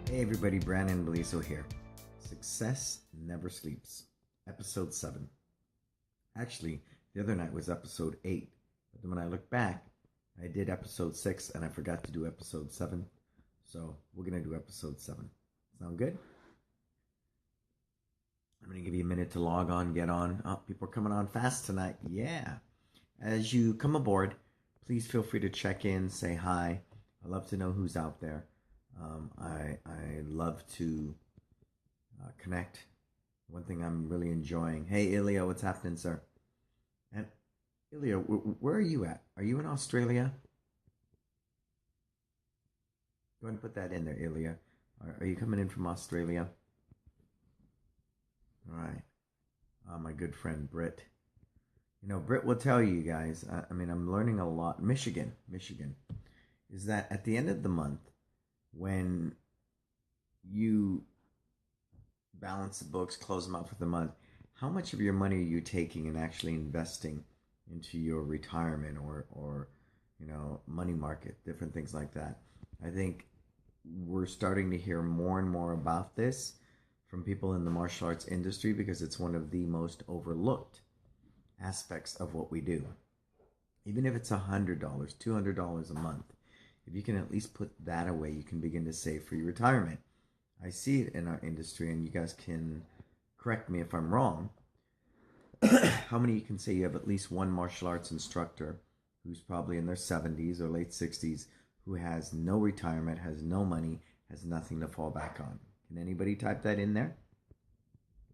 Hey everybody, Brannon Beliso here. Success Never Sleeps, episode 7. Actually, the other night was episode 8, but then when I look back, I did episode 6 and I forgot to do episode 7. So we're going to do episode 7. Sound good? I'm going to give you a minute to log on, get on. Oh, people are coming on fast tonight. Yeah. As you come aboard, please feel free to check in, say hi. I love to know who's out there. I love to connect. One thing I'm really enjoying. Hey, Ilya, what's happening, sir? And Ilya, where are you at? Are you in Australia? Go ahead and put that in there, Ilya. Are you coming in from Australia? All right. My good friend Britt. You know, Britt will tell you guys. I mean, I'm learning a lot. Michigan, is that at the end of the month, when you balance the books, close them out for the month, how much of your money are you taking and actually investing into your retirement or money market, different things like that? I think we're starting to hear more and more about this from people in the martial arts industry because it's one of the most overlooked aspects of what we do. Even if it's $100, $200 a month, if you can at least put that away, you can begin to save for your retirement. I see it in our industry, and you guys can correct me if I'm wrong. How many you can say you have at least one martial arts instructor who's probably in their 70s or late 60s who has no retirement, has no money, has nothing to fall back on? Can anybody type that in there?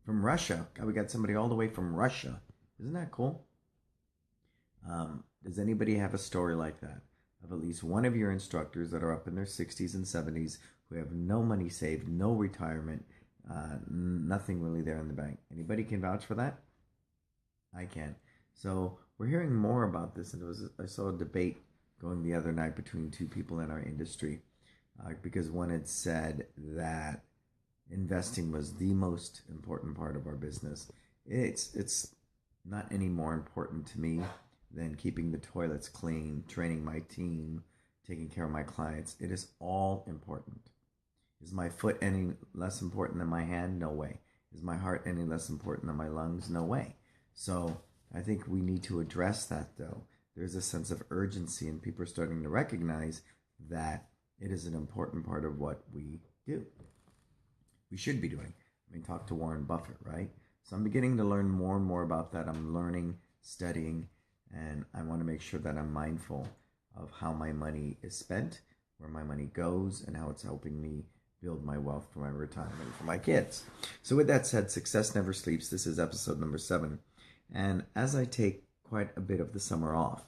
From Russia. God, we got somebody all the way from Russia. Isn't that cool? Does anybody have a story like that of at least one of your instructors that are up in their 60s and 70s who have no money saved, no retirement, nothing really there in the bank? Anybody can vouch for that? I can. So we're hearing more about this, and I saw a debate going the other night between two people in our industry because one had said that investing was the most important part of our business. It's not any more important to me than keeping the toilets clean, training my team, taking care of my clients. It is all important. Is my foot any less important than my hand? No way. Is my heart any less important than my lungs? No way. So I think we need to address that, though. There's a sense of urgency, and people are starting to recognize that it is an important part of what we do. We should be doing. I mean, talk to Warren Buffett, right? So I'm beginning to learn more and more about that. I'm learning, studying, and I want to make sure that I'm mindful of how my money is spent, where my money goes, and how it's helping me build my wealth for my retirement, for my kids. So with that said, Success Never Sleeps. This is episode number 7. And as I take quite a bit of the summer off,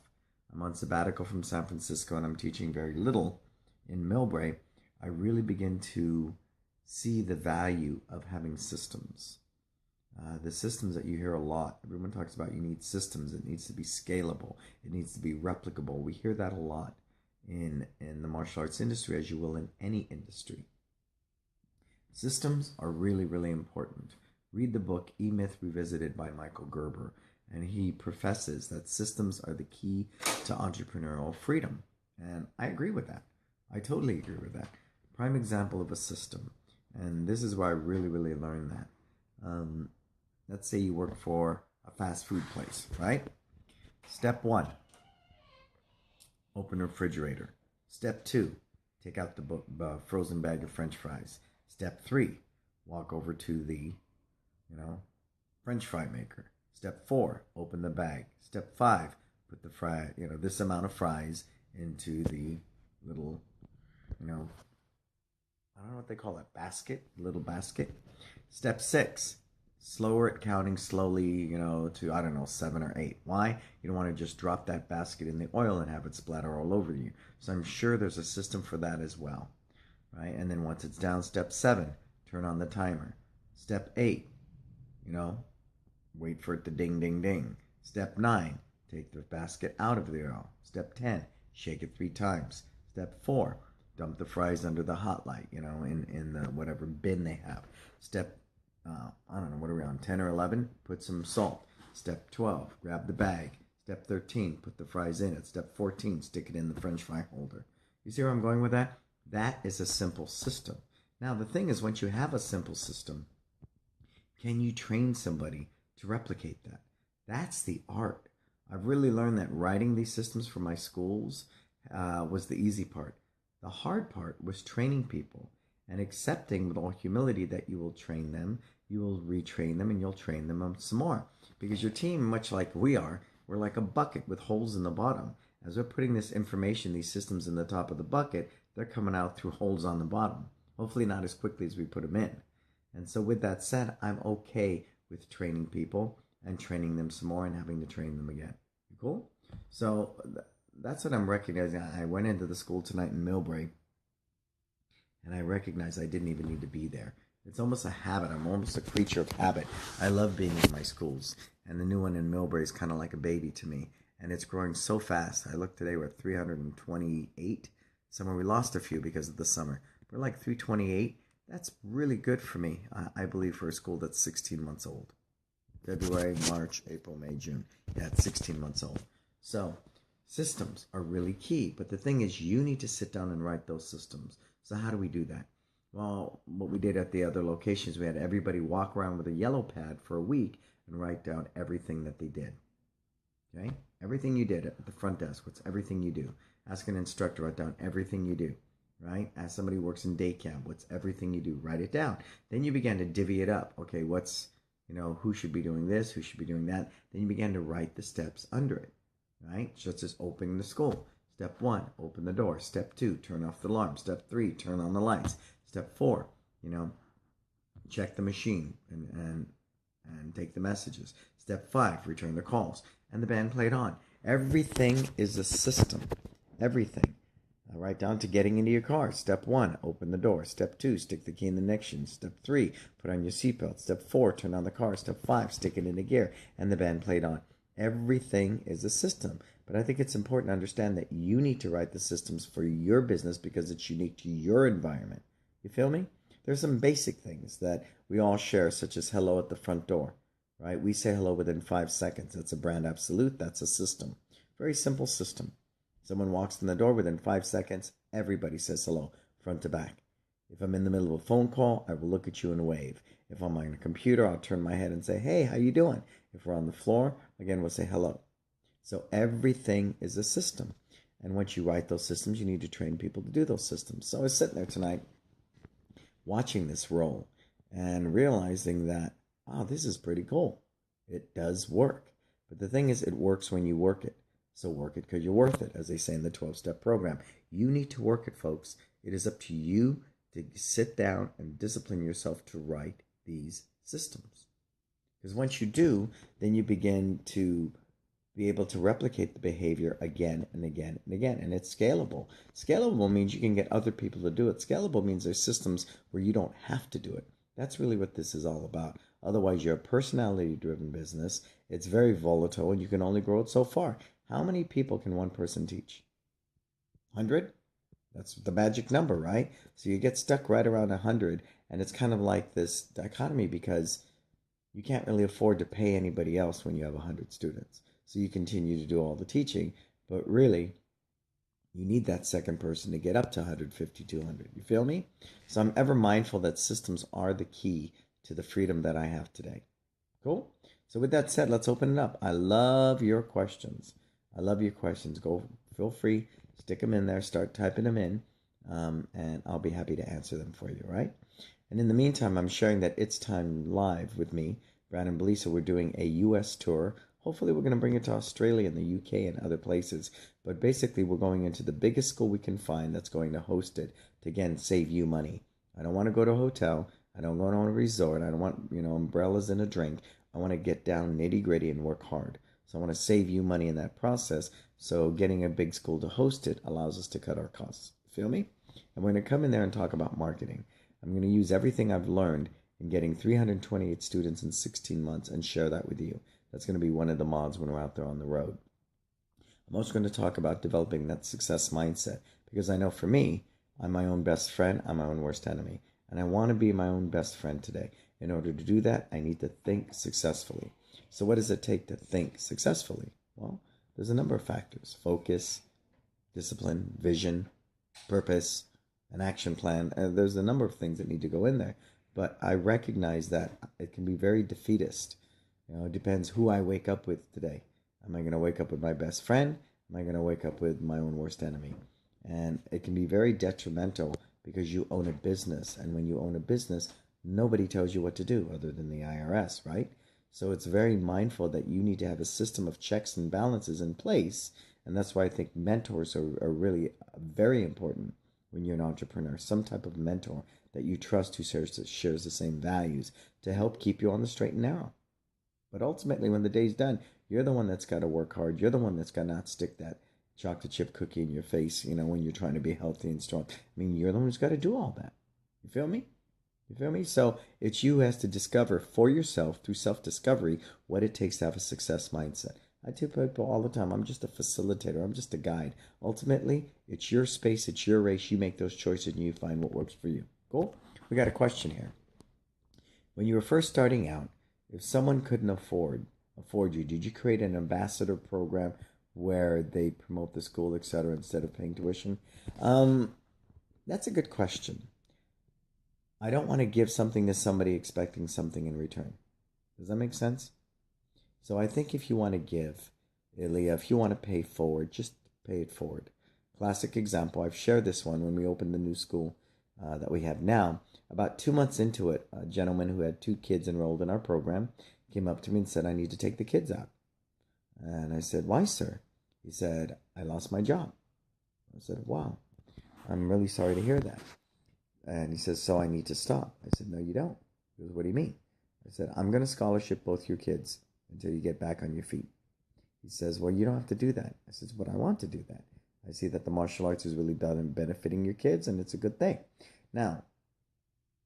I'm on sabbatical from San Francisco and I'm teaching very little in Millbrae. I really begin to see the value of having systems. The systems that you hear a lot. Everyone talks about you need systems. It needs to be scalable. It needs to be replicable. We hear that a lot in the martial arts industry, as you will in any industry. Systems are really, really important. Read the book E-Myth Revisited by Michael Gerber, and he professes that systems are the key to entrepreneurial freedom. And I agree with that. I totally agree with that. Prime example of a system. And this is where I really, really learned that. Let's say you work for a fast food place, right? Step 1, open a refrigerator. Step 2, take out the frozen bag of French fries. Step 3, walk over to the, French fry maker. Step 4, open the bag. Step 5, put the this amount of fries into the little, I don't know what they call it, little basket. Step 6, slower at counting slowly, to, 7 or 8. Why? You don't want to just drop that basket in the oil and have it splatter all over you. So I'm sure there's a system for that as well, right? And then once it's down, step 7, turn on the timer. Step 8, wait for it to ding, ding, ding. Step 9, take the basket out of the oil. Step 10, shake it 3 times. Step 4, dump the fries under the hot light, in the whatever bin they have. Step, what are we on, 10 or 11? Put some salt. Step 12, grab the bag. Step 13, put the fries in it. Step 14, stick it in the French fry holder. You see where I'm going with that? That is a simple system. Now, the thing is, once you have a simple system, can you train somebody to replicate that? That's the art. I've really learned that writing these systems for my schools was the easy part. The hard part was training people and accepting with all humility that you will train them, you will retrain them, and you'll train them some more. Because your team, much like we are, we're like a bucket with holes in the bottom. As we're putting this information, these systems in the top of the bucket, they're coming out through holes on the bottom. Hopefully not as quickly as we put them in. And so with that said, I'm okay with training people and training them some more and having to train them again. Cool? So that's what I'm recognizing. I went into the school tonight in Millbrae and I recognized I didn't even need to be there. It's almost a habit. I'm almost a creature of habit. I love being in my schools. And the new one in Millbrae is kind of like a baby to me. And it's growing so fast. I looked today, we're at 328. Somewhere we lost a few because of the summer. We're like 328. That's really good for me, I believe, for a school that's 16 months old. February, March, April, May, June. Yeah, it's 16 months old. So systems are really key. But the thing is, you need to sit down and write those systems. So how do we do that? Well, what we did at the other locations, we had everybody walk around with a yellow pad for a week and write down everything that they did. Okay? Everything you did at the front desk. What's everything you do? Ask an instructor, write down everything you do. Right? Ask somebody who works in day camp, what's everything you do? Write it down. Then you began to divvy it up. Okay, what's, who should be doing this? Who should be doing that? Then you began to write the steps under it. Right? Such as opening the school. Step 1, open the door. Step 2, turn off the alarm. Step 3, turn on the lights. Step 4, check the machine and take the messages. Step 5, return the calls. And the band played on. Everything is a system. Everything. Right down to getting into your car. Step 1, open the door. Step 2, stick the key in the ignition. Step 3, put on your seatbelt. Step 4, turn on the car. Step 5, stick it into gear. And the band played on. Everything is a system. But I think it's important to understand that you need to write the systems for your business because it's unique to your environment. You feel me? There's some basic things that we all share, such as hello at the front door. Right? We say hello within 5 seconds. That's a brand absolute. That's a system. Very simple system. Someone walks in the door within 5 seconds, everybody says hello, front to back. If I'm in the middle of a phone call, I will look at you and wave. If I'm on a computer, I'll turn my head and say, hey, how you doing? If we're on the floor, again, we'll say hello. So everything is a system. And once you write those systems, you need to train people to do those systems. So I was sitting there tonight watching this roll and realizing that, wow, this is pretty cool. It does work. But the thing is, it works when you work it. So work it because you're worth it, as they say in the 12-step program. You need to work it, folks. It is up to you to sit down and discipline yourself to write these systems. Because once you do, then you begin to be able to replicate the behavior again and again and again. And it's scalable. Scalable means you can get other people to do it. Scalable means there's systems where you don't have to do it. That's really what this is all about. Otherwise, you're a personality-driven business. It's very volatile, and you can only grow it so far. How many people can one person teach? 100? That's the magic number, right? So you get stuck right around 100, and it's kind of like this dichotomy because you can't really afford to pay anybody else when you have 100 students. So you continue to do all the teaching, but really, you need that second person to get up to 150, 200. You feel me? So I'm ever mindful that systems are the key to the freedom that I have today. Cool? So with that said, let's open it up. I love your questions. I love your questions. Feel free, stick them in there, start typing them in, and I'll be happy to answer them for you, right? And in the meantime, I'm sharing that It's Time Live with me, Brannon Beliso. We're doing a U.S. tour. Hopefully, we're going to bring it to Australia and the U.K. and other places. But basically, we're going into the biggest school we can find that's going to host it to, again, save you money. I don't want to go to a hotel. I don't want to go to a resort. I don't want, umbrellas and a drink. I want to get down nitty-gritty and work hard. So I want to save you money in that process. So getting a big school to host it allows us to cut our costs. Feel me? And we're going to come in there and talk about marketing. I'm going to use everything I've learned in getting 328 students in 16 months and share that with you. That's going to be one of the mods when we're out there on the road. I'm also going to talk about developing that success mindset because I know for me, I'm my own best friend. I'm my own worst enemy. And I want to be my own best friend today. In order to do that, I need to think successfully. So what does it take to think successfully? Well, there's a number of factors. Focus, discipline, vision, purpose, an action plan. There's a number of things that need to go in there, but I recognize that it can be very defeatist. It depends who I wake up with today. Am I going to wake up with my best friend? Am I going to wake up with my own worst enemy? And it can be very detrimental because you own a business. And when you own a business, nobody tells you what to do other than the IRS, right? So it's very mindful that you need to have a system of checks and balances in place. And that's why I think mentors are really very important when you're an entrepreneur. Some type of mentor that you trust who shares the same values to help keep you on the straight and narrow. But ultimately, when the day's done, you're the one that's got to work hard. You're the one that's got to not stick that chocolate chip cookie in your face, when you're trying to be healthy and strong. I mean, you're the one who's got to do all that. You feel me? You feel me? So it's you who has to discover for yourself through self-discovery what it takes to have a success mindset. I tell people all the time, I'm just a facilitator. I'm just a guide. Ultimately, it's your space. It's your race. You make those choices and you find what works for you. Cool? We got a question here. When you were first starting out, if someone couldn't afford you, did you create an ambassador program where they promote the school, etc., instead of paying tuition? That's a good question. I don't want to give something to somebody expecting something in return. Does that make sense? So I think if you want to give, Ilya, if you want to pay forward, just pay it forward. Classic example, I've shared this one when we opened the new school that we have now. About 2 months into it, a gentleman who had 2 kids enrolled in our program came up to me and said, I need to take the kids out. And I said, why, sir? He said, I lost my job. I said, wow, I'm really sorry to hear that. And he says, so I need to stop. I said, no, you don't. He goes, what do you mean? I said, I'm going to scholarship both your kids until you get back on your feet. He says, well, you don't have to do that. I said, but I want to do that. I see that the martial arts is really benefiting your kids, and it's a good thing. Now,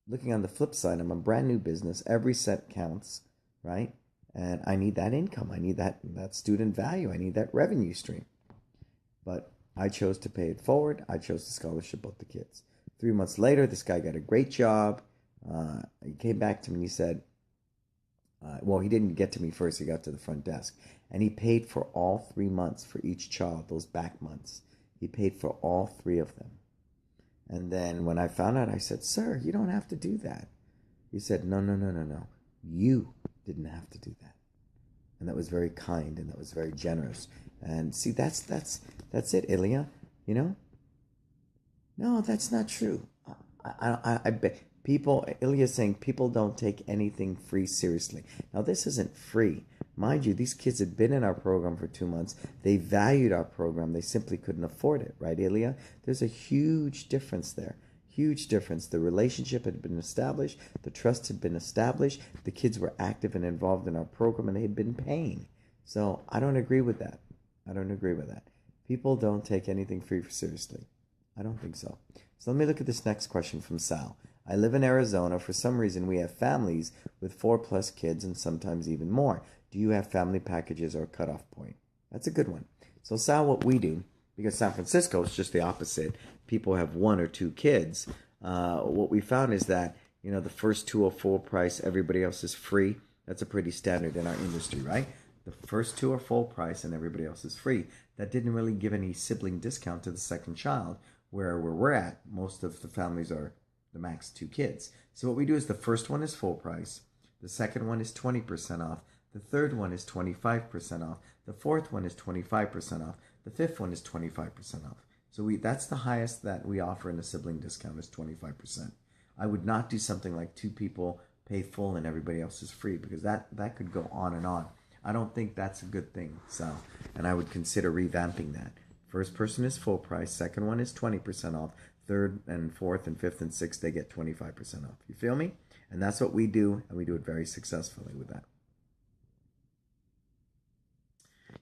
looking on the flip side, I'm a brand new business. Every cent counts, right? And I need that income. I need that student value. I need that revenue stream. But I chose to pay it forward. I chose to scholarship both the kids. 3 months later, this guy got a great job. He came back to me and he said, well, he didn't get to me first. He got to the front desk. And he paid for all 3 months for each child, those back months. He paid for all 3 of them. And then when I found out, I said, sir, you don't have to do that. He said, no. You didn't have to do that. And that was very kind and that was very generous. And see, that's it, Ilya. No, that's not true. I bet people, Ilya's saying people don't take anything free seriously. Now, this isn't free. Mind you, these kids had been in our program for 2 months. They valued our program. They simply couldn't afford it, right, Ilya? There's a huge difference there. Huge difference. The relationship had been established. The trust had been established. The kids were active and involved in our program, and they had been paying. So I don't agree with that. I don't agree with that. People don't take anything free seriously. I don't think so. So let me look at this next question from Sal. I live in Arizona. For some reason, we have families with 4+ kids and sometimes even more. Do you have family packages or cutoff point? That's a good one. So Sal, what we do, because San Francisco is just the opposite. People have 1 or 2 kids. What we found is that, the first 2 are full price. Everybody else is free. That's a pretty standard in our industry, right? The first 2 are full price and everybody else is free. That didn't really give any sibling discount to the second child. Where we're at, most of the families are the max 2 kids. So what we do is the first one is full price. The second one is 20% off. The third one is 25% off. The fourth one is 25% off. The fifth one is 25% off. So that's the highest that we offer in a sibling discount is 25%. I would not do something like 2 people pay full and everybody else is free because that could go on and on. I don't think that's a good thing, Sal. And I would consider revamping that. First person is full price. Second one is 20% off. Third and fourth and fifth and sixth, they get 25% off. You feel me? And that's what we do, and we do it very successfully with that.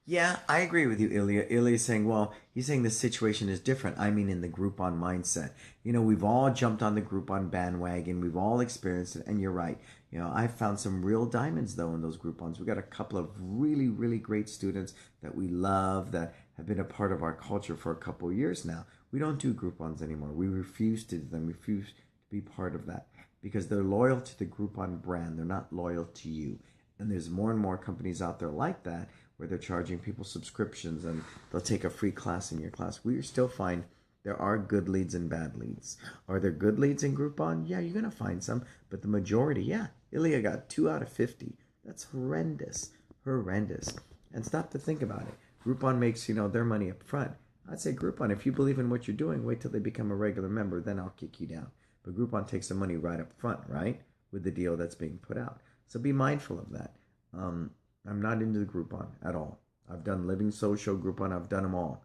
Yeah, I agree with you, Ilya. Ilya's saying, well, he's saying the situation is different. I mean, in the Groupon mindset. We've all jumped on the Groupon bandwagon. We've all experienced it, and you're right. I've found some real diamonds, though, in those Groupons. We've got a couple of really, really great students that we love that have been a part of our culture for a couple of years now. We don't do Groupons anymore. We refuse to do them. We refuse to be part of that because they're loyal to the Groupon brand. They're not loyal to you. And there's more and more companies out there like that where they're charging people subscriptions and they'll take a free class in your class. We still find There are good leads and bad leads. Are there good leads in Groupon? Yeah, you're going to find some, but the majority, yeah. Ilya got 2 out of 50. That's horrendous. Horrendous. And stop to think about it. Groupon makes, their money up front. I'd say Groupon, if you believe in what you're doing, wait till they become a regular member, then I'll kick you down. But Groupon takes the money right up front, right? With the deal that's being put out. So be mindful of that. I'm not into the Groupon at all. I've done Living Social, Groupon, I've done them all.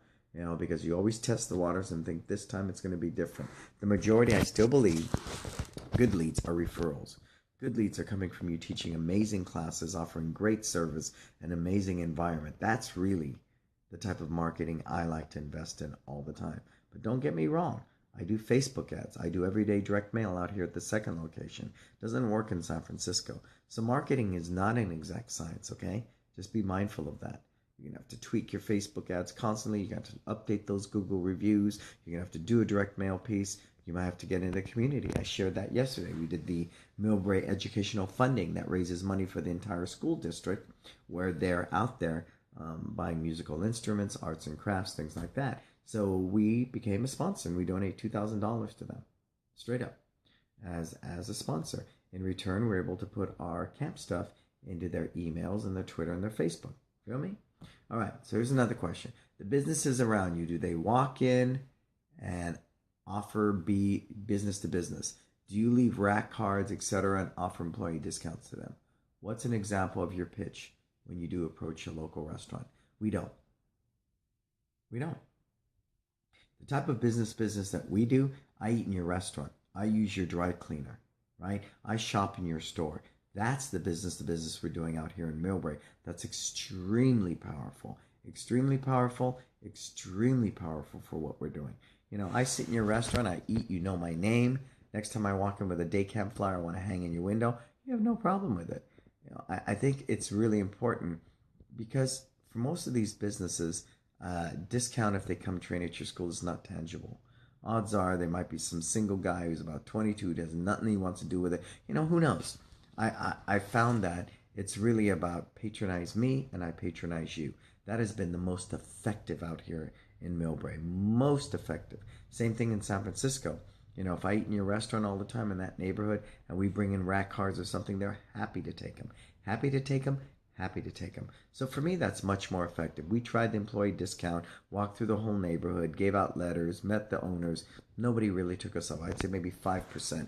Because you always test the waters and think this time it's going to be different. The majority, I still believe, good leads are referrals. Good leads are coming from you teaching amazing classes, offering great service, an amazing environment. That's really the type of marketing I like to invest in all the time. But don't get me wrong. I do Facebook ads. I do everyday direct mail out here at the second location. Doesn't work in San Francisco. So marketing is not an exact science, okay? Just be mindful of that. You're going to have to tweak your Facebook ads constantly. You're going to have to update those Google reviews. You're going to have to do a direct mail piece. You might have to get into the community. I shared that yesterday. We did the Millbrae Educational Funding that raises money for the entire school district, where they're out there buying musical instruments, arts and crafts, things like that. So we became a sponsor, and we donate $2,000 to them, straight up, as a sponsor. In return, we're able to put our camp stuff into their emails and their Twitter and their Facebook. Feel me? All right, so here's another question. The businesses around you, do they walk in and offer business to business? Do you leave rack cards, etc., and offer employee discounts to them? What's an example of your pitch when you do approach a local restaurant? We don't. We don't. The type of business that we do, I eat in your restaurant. I use your dry cleaner, right? I shop in your store. That's the business to business we're doing out here in Millbrae. That's extremely powerful. Extremely powerful. Extremely powerful for what we're doing. I sit in your restaurant. I eat. You know my name. Next time I walk in with a day camp flyer I want to hang in your window, you have no problem with it. I think it's really important because for most of these businesses, discount if they come train at your school is not tangible. Odds are there might be some single guy who's about 22 who does nothing he wants to do with it. Who knows? I found that it's really about patronize me and I patronize you. That has been the most effective out here in Millbrae. Most effective. Same thing in San Francisco. If I eat in your restaurant all the time in that neighborhood and we bring in rack cards or something, they're happy to take them. Happy to take them. Happy to take them. So for me, that's much more effective. We tried the employee discount, walked through the whole neighborhood, gave out letters, met the owners. Nobody really took us up. I'd say maybe 5%.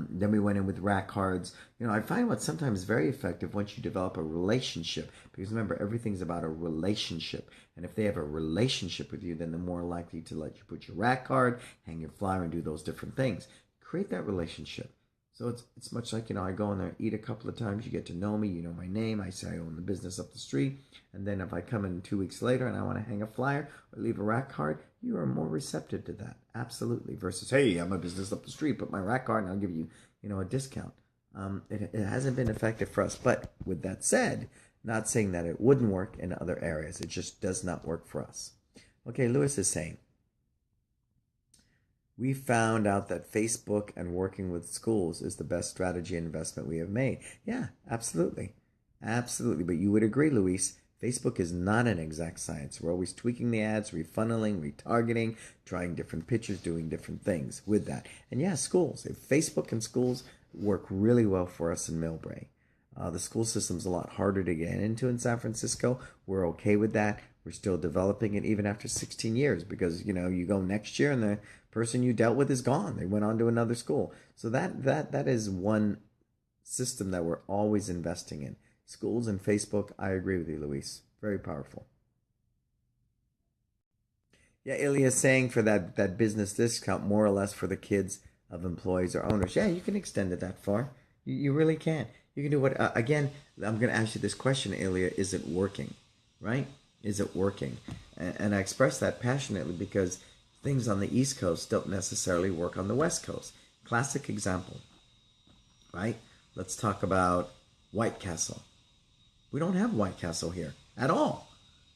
Then we went in with rack cards. I find what's sometimes very effective once you develop a relationship, because remember, everything's about a relationship. And if they have a relationship with you, then they're more likely to let you put your rack card, hang your flyer, and do those different things. Create that relationship. So it's much like, I go in there, eat a couple of times, you get to know me, you know my name, I say I own the business up the street, and then if I come in 2 weeks later and I want to hang a flyer or leave a rack card, you are more receptive to that, absolutely, versus, hey, I'm a business up the street, put my rack card and I'll give you, a discount. It hasn't been effective for us, but with that said, not saying that it wouldn't work in other areas, it just does not work for us. Okay, Lewis is saying, we found out that Facebook and working with schools is the best strategy and investment we have made. Yeah, absolutely. Absolutely. But you would agree, Luis, Facebook is not an exact science. We're always tweaking the ads, refunneling, retargeting, trying different pitches, doing different things with that. And yeah, schools. If Facebook and schools work really well for us in Millbrae. The school system's a lot harder to get into in San Francisco. We're okay with that. We're still developing it even after 16 years because, you go next year and the person you dealt with is gone. They went on to another school. So that is one system that we're always investing in. Schools and Facebook, I agree with you, Luis. Very powerful. Yeah, Ilya's saying for that business discount, more or less for the kids of employees or owners. Yeah, you can extend it that far. You really can. You can do what, again, I'm going to ask you this question, Ilya, is it working, right? Is it working? And I express that passionately because things on the East Coast don't necessarily work on the West Coast. Classic example, right? Let's talk about White Castle. We don't have White Castle here at all.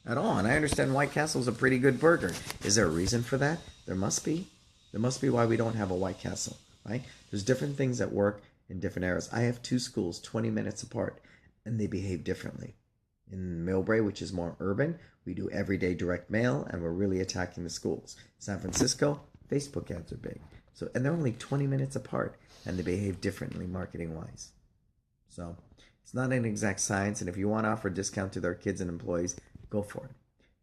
At all. And I understand White Castle is a pretty good burger. Is there a reason for that? There must be. There must be why we don't have a White Castle, right? There's different things that work in different areas. I have 2 schools 20 minutes apart, and they behave differently. In Millbrae, which is more urban, we do everyday direct mail, and we're really attacking the schools. San Francisco, Facebook ads are big. So, and they're only 20 minutes apart, and they behave differently marketing-wise. So it's not an exact science, and if you want to offer a discount to their kids and employees, go for it.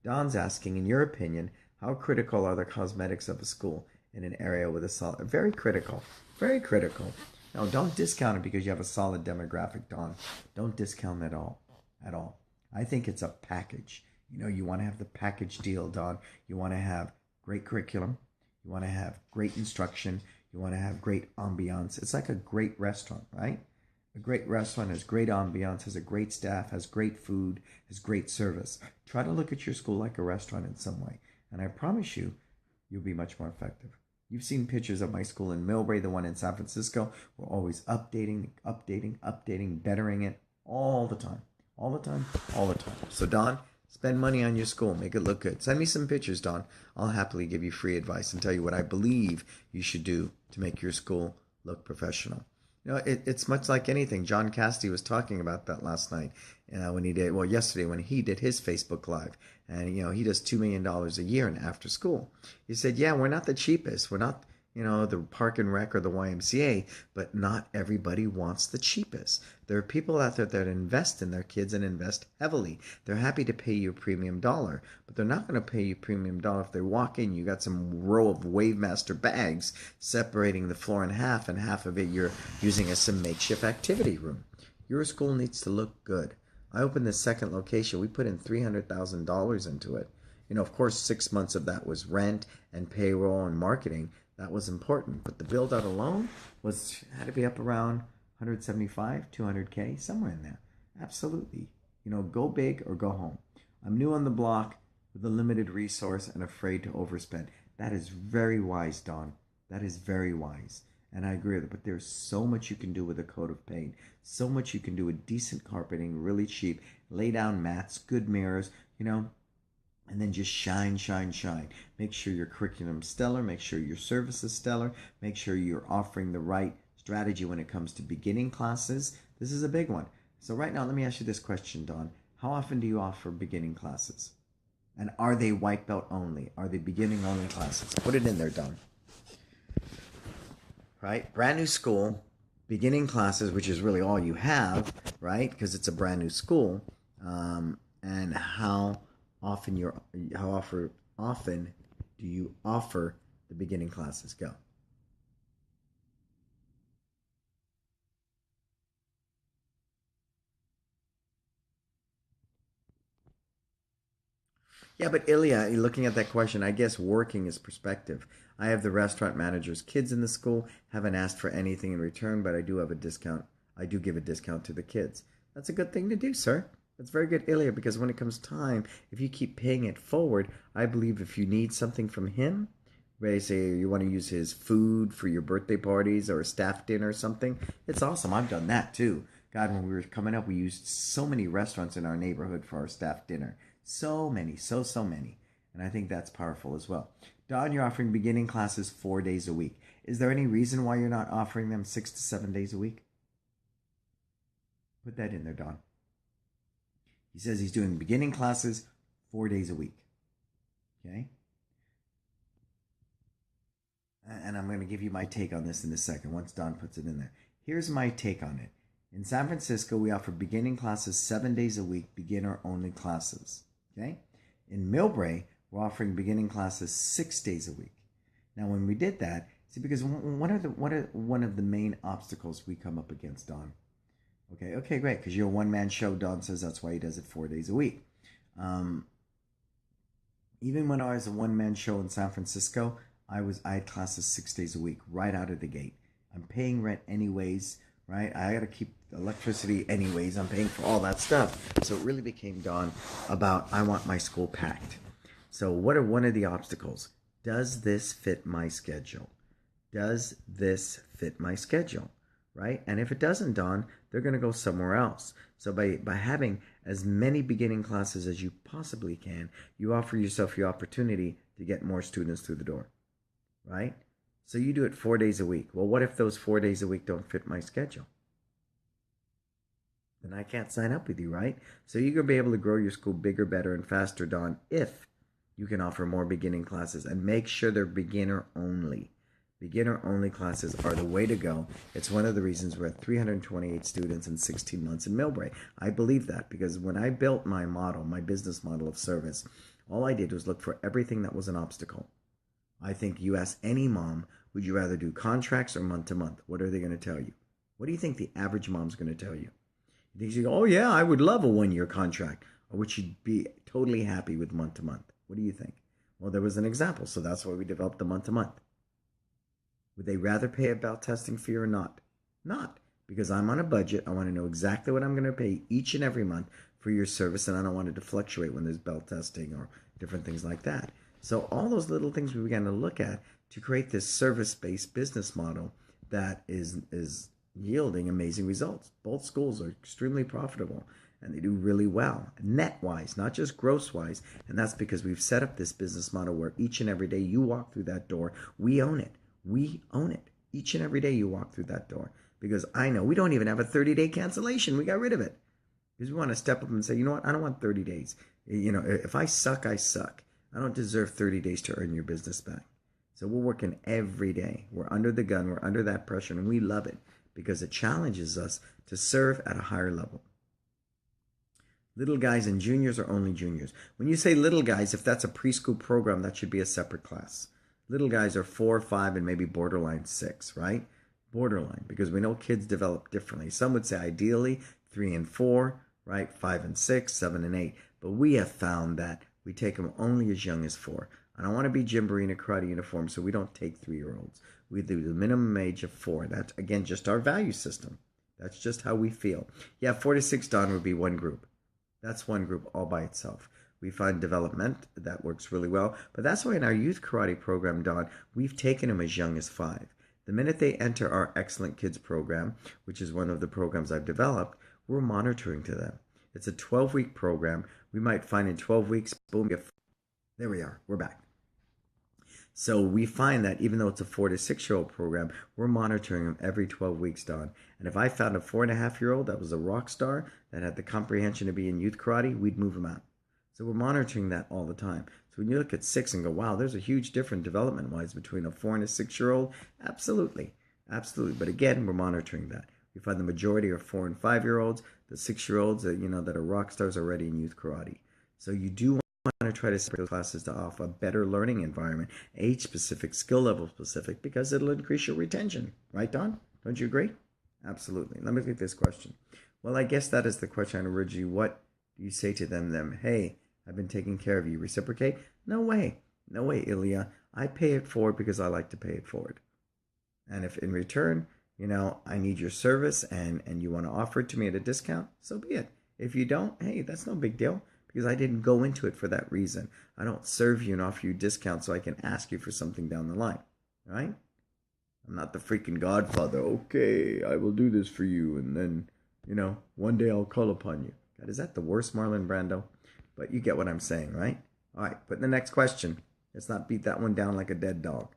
Don's asking, in your opinion, how critical are the cosmetics of a school in an area with a solid... Very critical. Very critical. Now, don't discount it because you have a solid demographic, Don. Don't discount it at all. At all. I think it's a package. You know, you want to have the package deal, Don. You want to have great curriculum. You want to have great instruction. You want to have great ambiance. It's like a great restaurant, right? A great restaurant has great ambiance, has a great staff, has great food, has great service. Try to look at your school like a restaurant in some way. And I promise you, you'll be much more effective. You've seen pictures of my school in Millbrae, the one in San Francisco. We're always updating, bettering it all the time. All the time, all the time. So, Don, spend money on your school. Make it look good. Send me some pictures, Don. I'll happily give you free advice and tell you what I believe you should do to make your school look professional. You know, it's much like anything. John Cassidy was talking about that last night yesterday when he did his Facebook Live. And, he does $2 million a year in after school. He said, yeah, we're not the cheapest. We're not, the Park and Rec or the YMCA, but not everybody wants the cheapest. There are people out there that invest in their kids and invest heavily. They're happy to pay you a premium dollar, but they're not going to pay you a premium dollar if they walk in, you got some row of Wavemaster bags separating the floor in half, and half of it you're using as some makeshift activity room. Your school needs to look good. I opened the second location. We put in $300,000 into it. Of course, 6 months of that was rent and payroll and marketing. That was important. But the build out alone had to be up around 175, 200K, somewhere in there. Absolutely. Go big or go home. I'm new on the block with a limited resource and afraid to overspend. That is very wise, Don. That is very wise. And I agree with it. But there's so much you can do with a coat of paint. So much you can do with decent carpeting, really cheap. Lay down mats, good mirrors, and then just shine, shine, shine. Make sure your curriculum's stellar. Make sure your service is stellar. Make sure you're offering the right strategy when it comes to beginning classes. This is a big one. So right now, let me ask you this question, Don. How often do you offer beginning classes? And are they white belt only? Are they beginning only classes? Put it in there, Don. Right? Brand new school, beginning classes, which is really all you have, right? Because it's a brand new school. And how often do you offer the beginning classes? Go. Yeah, but Ilya, looking at that question, I guess working is perspective. I have the restaurant manager's kids in the school, haven't asked for anything in return, but I do have a discount. I do give a discount to the kids. That's a good thing to do, sir. That's very good, Ilya, because when it comes time, if you keep paying it forward, I believe if you need something from him, say you want to use his food for your birthday parties or a staff dinner or something, it's awesome. I've done that too. God, when we were coming up, we used so many restaurants in our neighborhood for our staff dinner. So many, so many. And I think that's powerful as well. Don, you're offering beginning classes 4 days a week. Is there any reason why you're not offering them 6 to 7 days a week? Put that in there, Don. He says he's doing beginning classes 4 days a week. Okay? And I'm going to give you my take on this in a second once Don puts it in there. Here's my take on it. In San Francisco, we offer beginning classes 7 days a week, beginner-only classes. Okay? In Millbrae, we're offering beginning classes 6 days a week. Now, when we did that, see, because one of the main obstacles we come up against, Don. Okay, great, because you're a one-man show. Don says that's why he does it 4 days a week. Even when I was a one-man show in San Francisco, I had classes 6 days a week right out of the gate. I'm paying rent anyways, right? I got to keep electricity anyways. I'm paying for all that stuff. So it really became, Don, about I want my school packed. So what are one of the obstacles? Does this fit my schedule? Does this fit my schedule? Right? And if it doesn't, Don, they're going to go somewhere else. So by having as many beginning classes as you possibly can, you offer yourself the opportunity to get more students through the door. Right? So you do it 4 days a week. Well, what if those 4 days a week don't fit my schedule? then I can't sign up with you, right? So you're going to be able to grow your school bigger, better, and faster, Don, if you can offer more beginning classes, and make sure they're beginner only. Beginner only classes are the way to go. It's one of the reasons we're at 328 students in 16 months in Millbrae. I believe that because when I built my model, my business model of service, all I did was look for everything that was an obstacle. I think you ask any mom, would you rather do contracts or month to month? What are they going to tell you? What do you think the average mom's going to tell you? You think she'd go, oh yeah, I would love a 1-year contract. Or would she be totally happy with month to month? What do you think? Well, there was an example, so that's why we developed the month to month. Would they rather pay a belt testing fee or not? Not, because I'm on a budget. I want to know exactly what I'm going to pay each and every month for your service, and I don't want it to fluctuate when there's belt testing or different things like that. So all those little things we began to look at to create this service-based business model that is yielding amazing results. Both schools are extremely profitable and they do really well, net-wise, not just gross-wise. And that's because we've set up this business model where each and every day you walk through that door, we own it. We own it. Each and every day you walk through that door. Because I know we don't even have a 30-day cancellation. We got rid of it. Because we want to step up and say, you know what, I don't want 30 days. You know, if I suck, I suck. I don't deserve 30 days to earn your business back. So we're working every day. We're under the gun. We're under that pressure, and we love it because it challenges us to serve at a higher level. Little guys and juniors are only juniors. When you say little guys, if that's a preschool program, that should be a separate class. Little guys are 4, 5, and maybe borderline 6, right? Borderline, because we know kids develop differently. Some would say ideally 3 and 4, right? 5 and 6, 7 and 8. But we have found that we take them only as young as 4. I don't want to be Gymboree in a karate uniform, so we don't take 3-year-olds. We do the minimum age of 4. That's, again, just our value system. That's just how we feel. Yeah, 4 to 6, Don, would be one group. That's one group all by itself. We find development that works really well. But that's why in our youth karate program, Don, we've taken them as young as 5. The minute they enter our Excellent Kids program, which is one of the programs I've developed, we're monitoring to them. It's a 12-week program. We might find in 12 weeks, boom, there we are. We're back. So we find that even though it's a 4 to 6-year-old program, we're monitoring them every 12 weeks, Don. And if I found a 4.5-year-old that was a rock star that had the comprehension to be in youth karate, we'd move them out. So we're monitoring that all the time. So when you look at 6 and go, wow, there's a huge difference development-wise between a 4 and a 6-year-old, absolutely. Absolutely. But again, we're monitoring that. We find the majority are 4 and 5-year-olds, the 6-year-olds that, that are rock stars already in youth karate. So you do want to try to separate those classes to offer a better learning environment, age-specific, skill level-specific, because it'll increase your retention. Right, Don? Don't you agree? Absolutely. Let me take this question. Well, I guess that is the question originally. What do you say to them? Hey, I've been taking care of you. Reciprocate? No way. No way, Ilya. I pay it forward because I like to pay it forward. And if in return, I need your service and you want to offer it to me at a discount, so be it. If you don't, hey, that's no big deal because I didn't go into it for that reason. I don't serve you and offer you discounts so I can ask you for something down the line, right? I'm not the freaking godfather. Okay, I will do this for you. And then, one day I'll call upon you. God, is that the worst Marlon Brando? But you get what I'm saying, right? All right, put in the next question. Let's not beat that one down like a dead dog.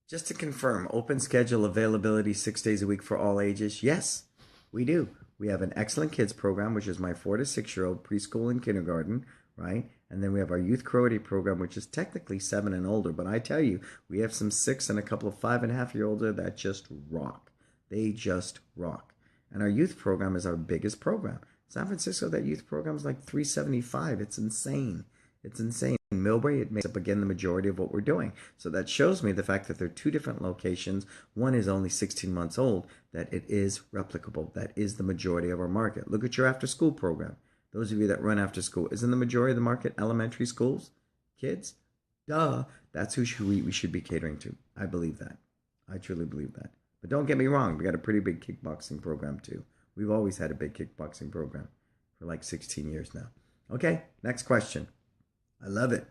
Just to confirm, open schedule availability 6 days a week for all ages? Yes, we do. We have an Excellent Kids program, which is my 4 to 6-year-old preschool and kindergarten, right? And then we have our youth karate program, which is technically 7 and older. But I tell you, we have some 6 and a couple of 5.5-year-olds that just rock. They just rock. And our youth program is our biggest program. San Francisco, that youth program is like 375. It's insane. It's insane. In Millbrae, it makes up, again, the majority of what we're doing. So that shows me the fact that there are 2 different locations. One is only 16 months old, that it is replicable. That is the majority of our market. Look at your after-school program. Those of you that run after school, isn't the majority of the market elementary schools? Kids? Duh. That's who we should be catering to. I believe that. I truly believe that. But don't get me wrong. We got a pretty big kickboxing program, too. We've always had a big kickboxing program for like 16 years now. Okay, next question. I love it.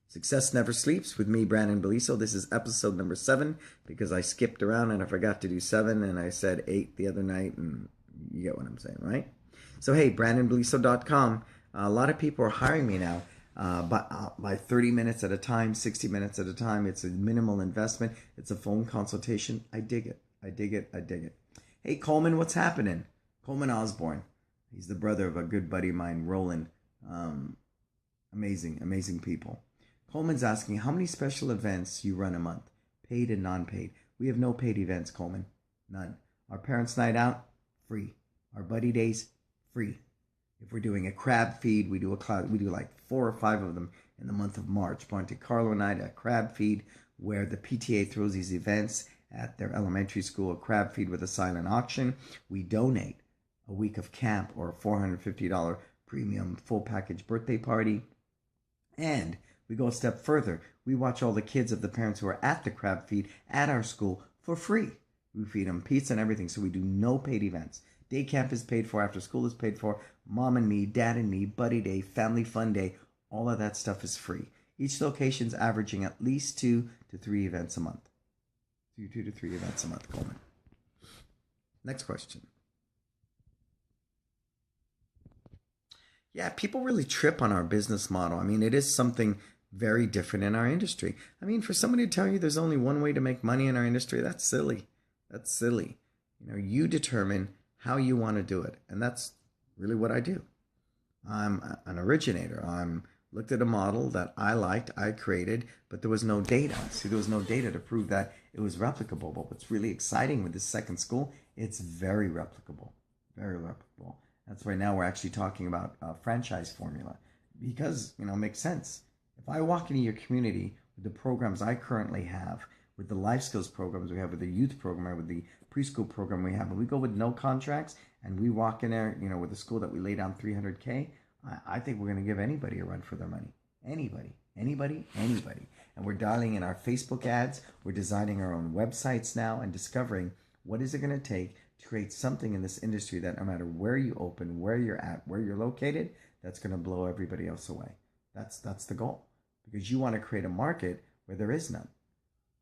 Success Never Sleeps with me, Brannon Beliso. This is episode number 7 because I skipped around and I forgot to do 7 and I said 8 the other night, and you get what I'm saying, right? So, hey, BrannonBeliso.com. A lot of people are hiring me now. by 30 minutes at a time, 60 minutes at a time. It's a minimal investment. It's a phone consultation. I dig it. I dig it. I dig it. Hey, Coleman, what's happening? Coleman Osborne. He's the brother of a good buddy of mine, Roland. Amazing, amazing people. Coleman's asking how many special events you run a month, paid and non-paid. We have no paid events, Coleman. None. Our parents' night out, free. Our buddy days, free. If we're doing a crab feed, we do like 4 or 5 of them in the month of March. Monte Carlo night, a crab feed where the PTA throws these events at their elementary school, a crab feed with a silent auction. We donate a week of camp or a $450 premium full package birthday party. And we go a step further. We watch all the kids of the parents who are at the crab feed at our school for free. We feed them pizza and everything, so we do no paid events. Day camp is paid for, after school is paid for, mom and me, dad and me, buddy day, family fun day, all of that stuff is free. Each location's averaging at least 2 to 3 events a month. 2 to 3 events a month, Coleman. Next question. Yeah, people really trip on our business model. I mean, it is something very different in our industry. I mean, for somebody to tell you there's only one way to make money in our industry, that's silly. That's silly. You determine how you want to do it. And that's really what I do. I'm an originator. I'm looked at a model that I liked, I created, but there was no data. See, there was no data to prove that it was replicable. But what's really exciting with this second school, it's very replicable. Very replicable. That's why now we're actually talking about a franchise formula because, it makes sense. If I walk into your community with the programs I currently have, with the life skills programs we have, with the youth program, with the preschool program we have, and we go with no contracts and we walk in there, with a school that we lay down $300K, I think we're going to give anybody a run for their money. Anybody. And we're dialing in our Facebook ads. We're designing our own websites now and discovering what is it going to take to create something in this industry that no matter where you open, where you're at, where you're located, that's going to blow everybody else away. That's the goal. Because you want to create a market where there is none.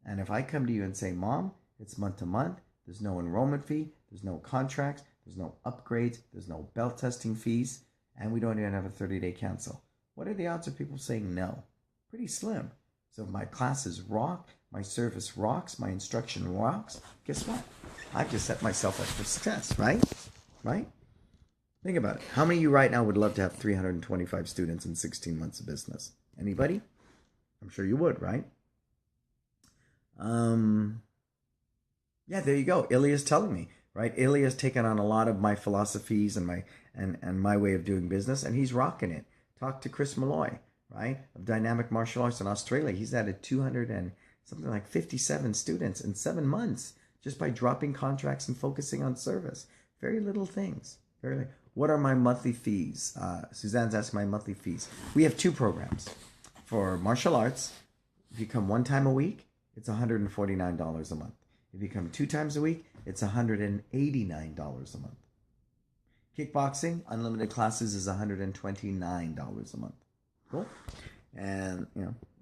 And if I come to you and say, Mom, it's month to month, there's no enrollment fee, there's no contracts, there's no upgrades, there's no belt testing fees, and we don't even have a 30-day cancel. What are the odds of people saying no? Pretty slim. So if my classes rock, my service rocks, my instruction rocks, guess what? I've just set myself up for success, right? Right? Think about it. How many of you right now would love to have 325 students in 16 months of business? Anybody? I'm sure you would, right? Yeah, there you go. Ilya's telling me, right? Ilya's taken on a lot of my philosophies and my way of doing business, and he's rocking it. Talk to Chris Malloy, right? Of Dynamic Martial Arts in Australia. He's added 200 and something like 57 students in 7 months just by dropping contracts and focusing on service. Very little things. What are my monthly fees? Suzanne's asking my monthly fees. We have 2 programs. For martial arts, if you come 1 time a week, it's $149 a month. If you come 2 times a week, it's $189 a month. Kickboxing, unlimited classes is $129 a month. Cool. And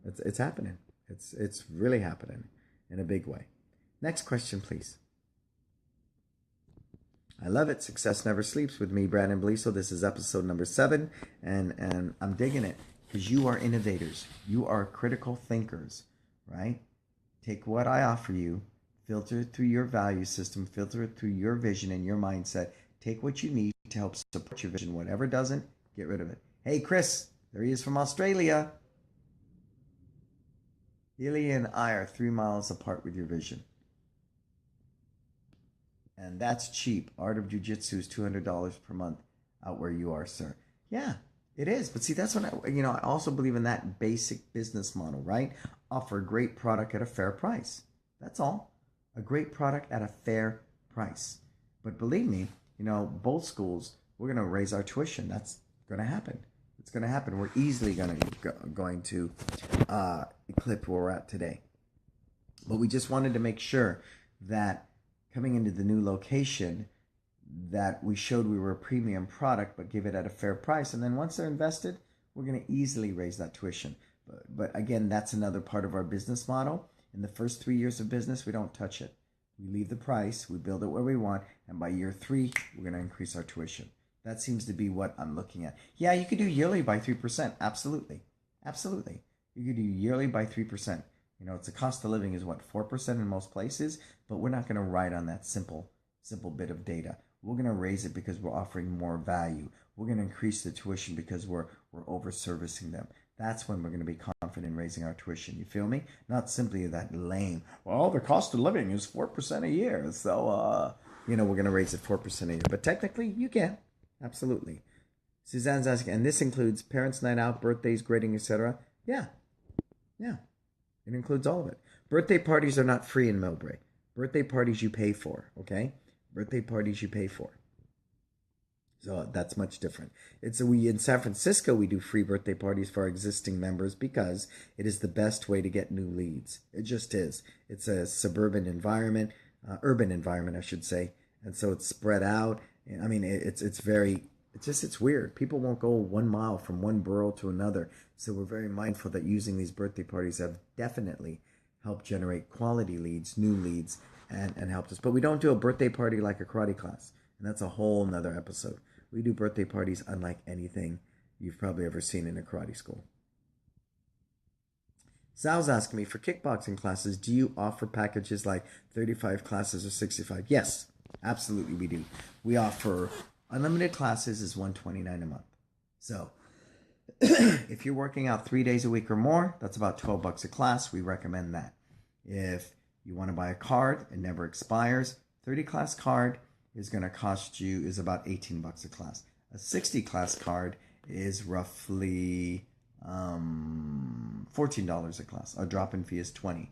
it's happening. It's really happening in a big way. Next question, please. I love it. Success Never Sleeps with me, Brannon Beliso. This is episode number 7, and I'm digging it because you are innovators. You are critical thinkers, right? Take what I offer you, filter it through your value system, filter it through your vision and your mindset. Take what you need to help support your vision. Whatever doesn't, get rid of it. Hey, Chris, there he is from Australia. Ilya and I are 3 miles apart with your vision. And that's cheap. Art of Jiu-Jitsu is $200 per month out where you are, sir. Yeah, it is. But see, that's what I also believe in that basic business model, right? Offer a great product at a fair price. That's all. A great product at a fair price. But believe me, both schools, we're going to raise our tuition. That's going to happen. It's going to happen. We're easily going to eclipse where we're at today. But we just wanted to make sure that coming into the new location, that we showed we were a premium product, but give it at a fair price. And then once they're invested, we're going to easily raise that tuition. But again, that's another part of our business model. In the first 3 years of business, we don't touch it. We leave the price, we build it where we want, and by year 3, we're going to increase our tuition. That seems to be what I'm looking at. Yeah, you could do yearly by 3%. Absolutely. Absolutely. You could do yearly by 3%. It's the cost of living is what, 4% in most places, but we're not going to ride on that simple bit of data. We're going to raise it because we're offering more value. We're going to increase the tuition because we're over servicing them. That's when we're going to be confident in raising our tuition. You feel me? Not simply that lame, well, the cost of living is 4% a year. So, we're going to raise it 4% a year. But technically, you can. Absolutely. Suzanne's asking, and this includes parents' night out, birthdays, grading, etc. Yeah, yeah. It includes all of it. Birthday parties are not free in Millbrae. Birthday parties you pay for, okay? Birthday parties you pay for. So that's much different. We in San Francisco, we do free birthday parties for our existing members because it is the best way to get new leads. It just is. It's a suburban environment, urban environment, I should say. And so it's spread out. I mean, it's weird. People won't go 1 mile from one borough to another. So we're very mindful that using these birthday parties have definitely helped generate quality leads, new leads, and helped us. But we don't do a birthday party like a karate class. And that's a whole nother episode. We do birthday parties unlike anything you've probably ever seen in a karate school. Sal's asking me, for kickboxing classes, do you offer packages like 35 classes or 65? Yes, absolutely we do. We offer unlimited classes is $129 a month. So if you're working out 3 days a week or more, that's about $12 a class. We recommend that. If you want to buy a card, it never expires. 30-class card is going to cost you is about $18 a class. A 60-class card is roughly $14 a class. Our drop-in fee is $20.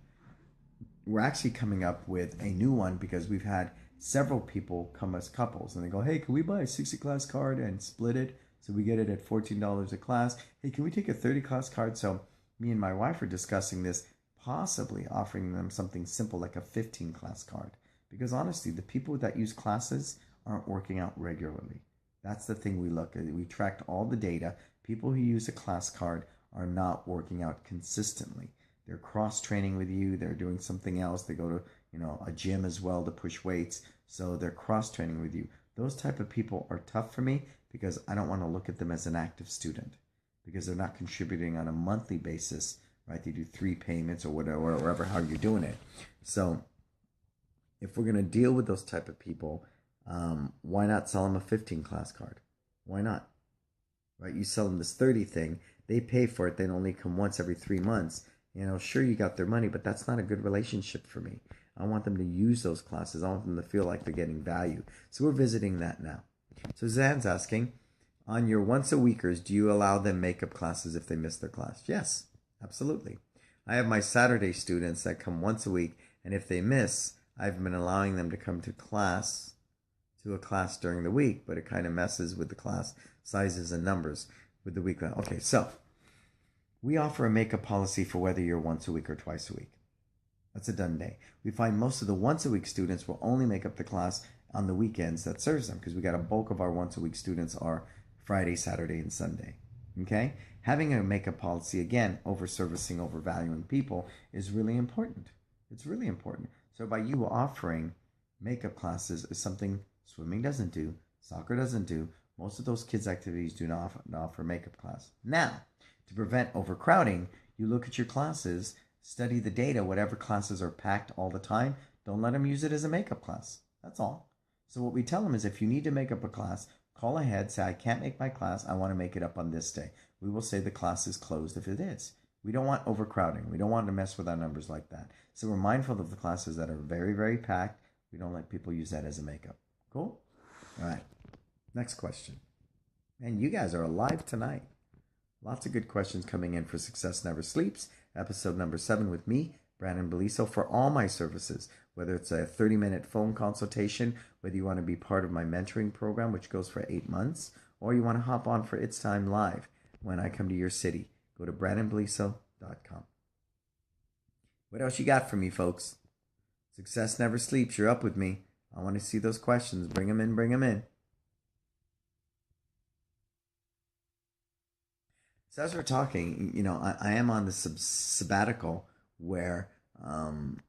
We're actually coming up with a new one because we've had several people come as couples and they go, hey, can we buy a 60-class card and split it so we get it at $14 a class? Hey, can we take a 30-class card? So me and my wife are discussing this, possibly offering them something simple like a 15-class card. Because honestly, the people that use classes aren't working out regularly. That's the thing we look at. We tracked all the data. People who use a class card are not working out consistently. They're cross-training with you. They're doing something else. They go to a gym as well to push weights. So they're cross-training with you. Those type of people are tough for me because I don't want to look at them as an active student because they're not contributing on a monthly basis, right? They do 3 payments or whatever, or wherever, how you're doing it. So if we're going to deal with those type of people, why not sell them a 15-class card? Why not? Right? You sell them this 30 thing. They pay for it. They only come once every 3 months. Sure, you got their money, but that's not a good relationship for me. I want them to use those classes. I want them to feel like they're getting value. So we're visiting that now. So Zan's asking, on your once-a-weekers, do you allow them makeup classes if they miss their class? Yes, absolutely. I have my Saturday students that come once a week, and if they miss, I've been allowing them to come to a class during the week, but it kind of messes with the class sizes and numbers with the week. Okay, so we offer a makeup policy for whether you're once a week or twice a week. That's a done day. We find most of the once a week students will only make up the class on the weekends that serves them because we got a bulk of our once a week students are Friday, Saturday, and Sunday. Okay? Having a makeup policy, again, over servicing, overvaluing people is really important. It's really important. So by you offering makeup classes is something swimming doesn't do, soccer doesn't do. Most of those kids' activities do not offer makeup class. Now, to prevent overcrowding, you look at your classes, study the data. Whatever classes are packed all the time, don't let them use it as a makeup class. That's all. So what we tell them is if you need to make up a class, call ahead, say, I can't make my class. I want to make it up on this day. We will say the class is closed if it is. We don't want overcrowding. We don't want to mess with our numbers like that. So we're mindful of the classes that are very, very packed. We don't let people use that as a makeup. Cool? All right. Next question. Man, you guys are alive tonight. Lots of good questions coming in for Success Never Sleeps, episode number 7 with me, Brannon Beliso, for all my services, whether it's a 30-minute phone consultation, whether you want to be part of my mentoring program, which goes for 8 months, or you want to hop on for It's Time Live when I come to your city. Go to brannonbeliso.com. What else you got for me, folks? Success Never Sleeps. You're up with me. I want to see those questions. Bring them in, bring them in. So as we're talking, I am on the sabbatical where I'm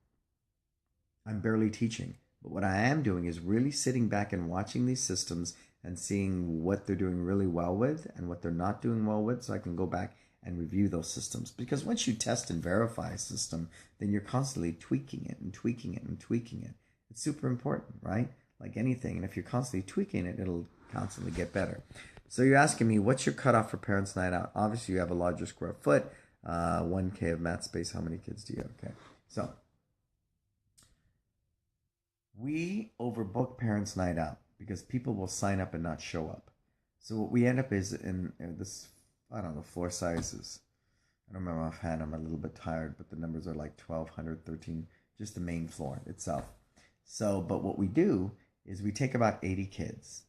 barely teaching. But what I am doing is really sitting back and watching these systems and seeing what they're doing really well with and what they're not doing well with so I can go back and review those systems. Because once you test and verify a system, then you're constantly tweaking it and tweaking it and tweaking it. It's super important, right? Like anything. And if you're constantly tweaking it, it'll constantly get better. So you're asking me, what's your cutoff for Parents Night Out? Obviously, you have a larger square foot, 1K of mat space. How many kids do you have? Okay. So we overbook Parents Night Out because people will sign up and not show up. So what we end up is in this, I don't know, floor sizes. I don't remember offhand. I'm a little bit tired, but the numbers are like 1,200, 13, just the main floor itself. So, but what we do is we take about 80 kids,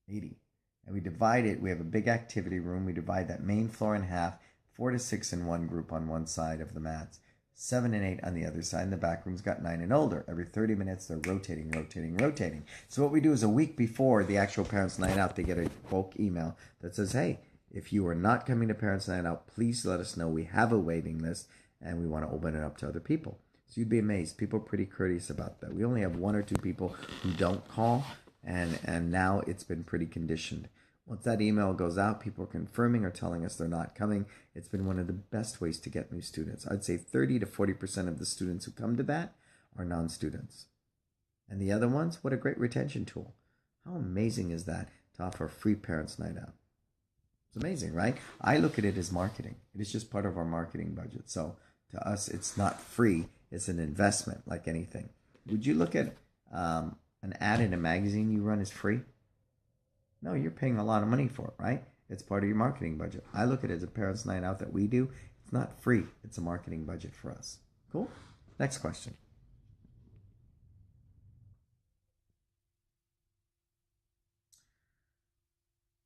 80, and we divide it. We have a big activity room. We divide that main floor in half, 4 to 6 in one group on one side of the mats, 7 and 8 on the other side. And the back room's got 9 and older. Every 30 minutes, they're rotating. So what we do is a week before the actual Parents' Night Out, they get a bulk email that says, hey, if you are not coming to Parents' Night Out, please let us know. We have a waiting list, and we want to open it up to other people. So you'd be amazed. People are pretty courteous about that. We only have 1 or 2 people who don't call, and now it's been pretty conditioned. Once that email goes out, people are confirming or telling us they're not coming. It's been one of the best ways to get new students. I'd say 30 to 40% of the students who come to that are non-students. And the other ones, what a great retention tool. How amazing is that to offer a free Parents' Night Out? It's amazing, right? I look at it as marketing. It is just part of our marketing budget. So to us, it's not free. It's an investment like anything. Would you look at an ad in a magazine you run as free? No, you're paying a lot of money for it, right? It's part of your marketing budget. I look at it as a Parents' Night Out that we do. It's not free. It's a marketing budget for us. Cool? Next question.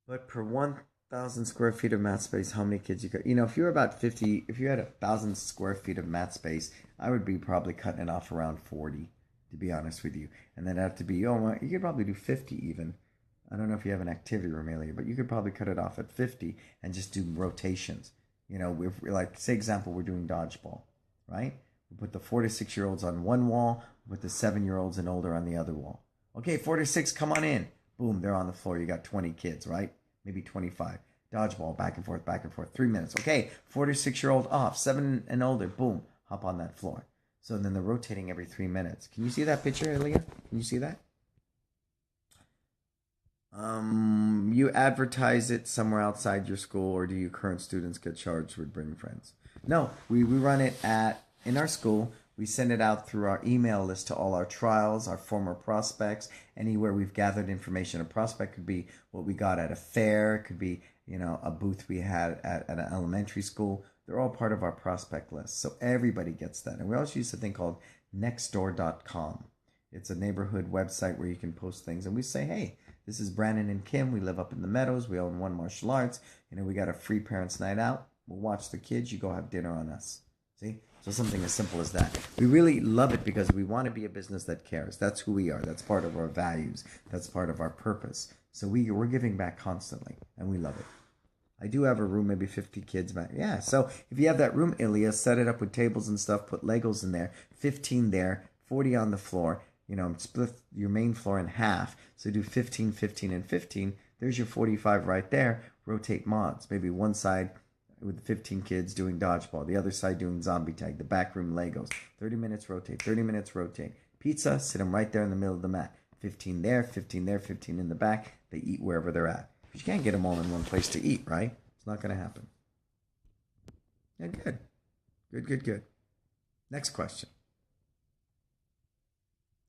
But per 1,000 square feet of mat space, how many kids you could? You know, if you're about 50, if you had 1,000 square feet of mat space, I would be probably cutting it off around 40, to be honest with you. And then it'd have to be, you could probably do 50 even. I don't know if you have an activity room, Amelia, but you could probably cut it off at 50 and just do rotations. You know, if like, say example, we're doing dodgeball, right? We put the 4 to 6 year olds on one wall, we put the 7-year-olds and older on the other wall. Okay, 4 to 6, come on in. Boom, they're on the floor. You got 20 kids, right? Maybe 25. Dodgeball, back and forth, 3 minutes. Okay, 4 to 6 year old off, 7 and older, boom, hop on that floor. So then they're rotating every 3 minutes. Can you see that picture, Leah? Can you see that? You advertise it somewhere outside your school, or do your current students get charged with bringing friends? No, we run it in our school. We send it out through our email list to all our trials, our former prospects, anywhere we've gathered information. A prospect could be what we got at a fair, it could be, a booth we had at an elementary school. They're all part of our prospect list. So everybody gets that. And we also use a thing called nextdoor.com. It's a neighborhood website where you can post things. And we say, hey, this is Brannon and Kim. We live up in the Meadows. We own One Martial Arts. We got a free Parents' Night Out. We'll watch the kids. You go have dinner on us. See? So something as simple as that. We really love it because we want to be a business that cares. That's who we are. That's part of our values. That's part of our purpose. So we're giving back constantly, and we love it. I do have a room, maybe 50 kids back. Yeah, so if you have that room, Ilya, set it up with tables and stuff, put Legos in there, 15 there, 40 on the floor. Split your main floor in half. So do 15, 15, and 15. There's your 45 right there. Rotate mods. Maybe one side with 15 kids doing dodgeball, the other side doing zombie tag, the back room Legos. 30 minutes rotate, 30 minutes rotate. Pizza, sit them right there in the middle of the mat. 15 there, 15 there, 15 in the back. They eat wherever they're at. But you can't get them all in one place to eat, right? It's not going to happen. Yeah, good. Good. Next question.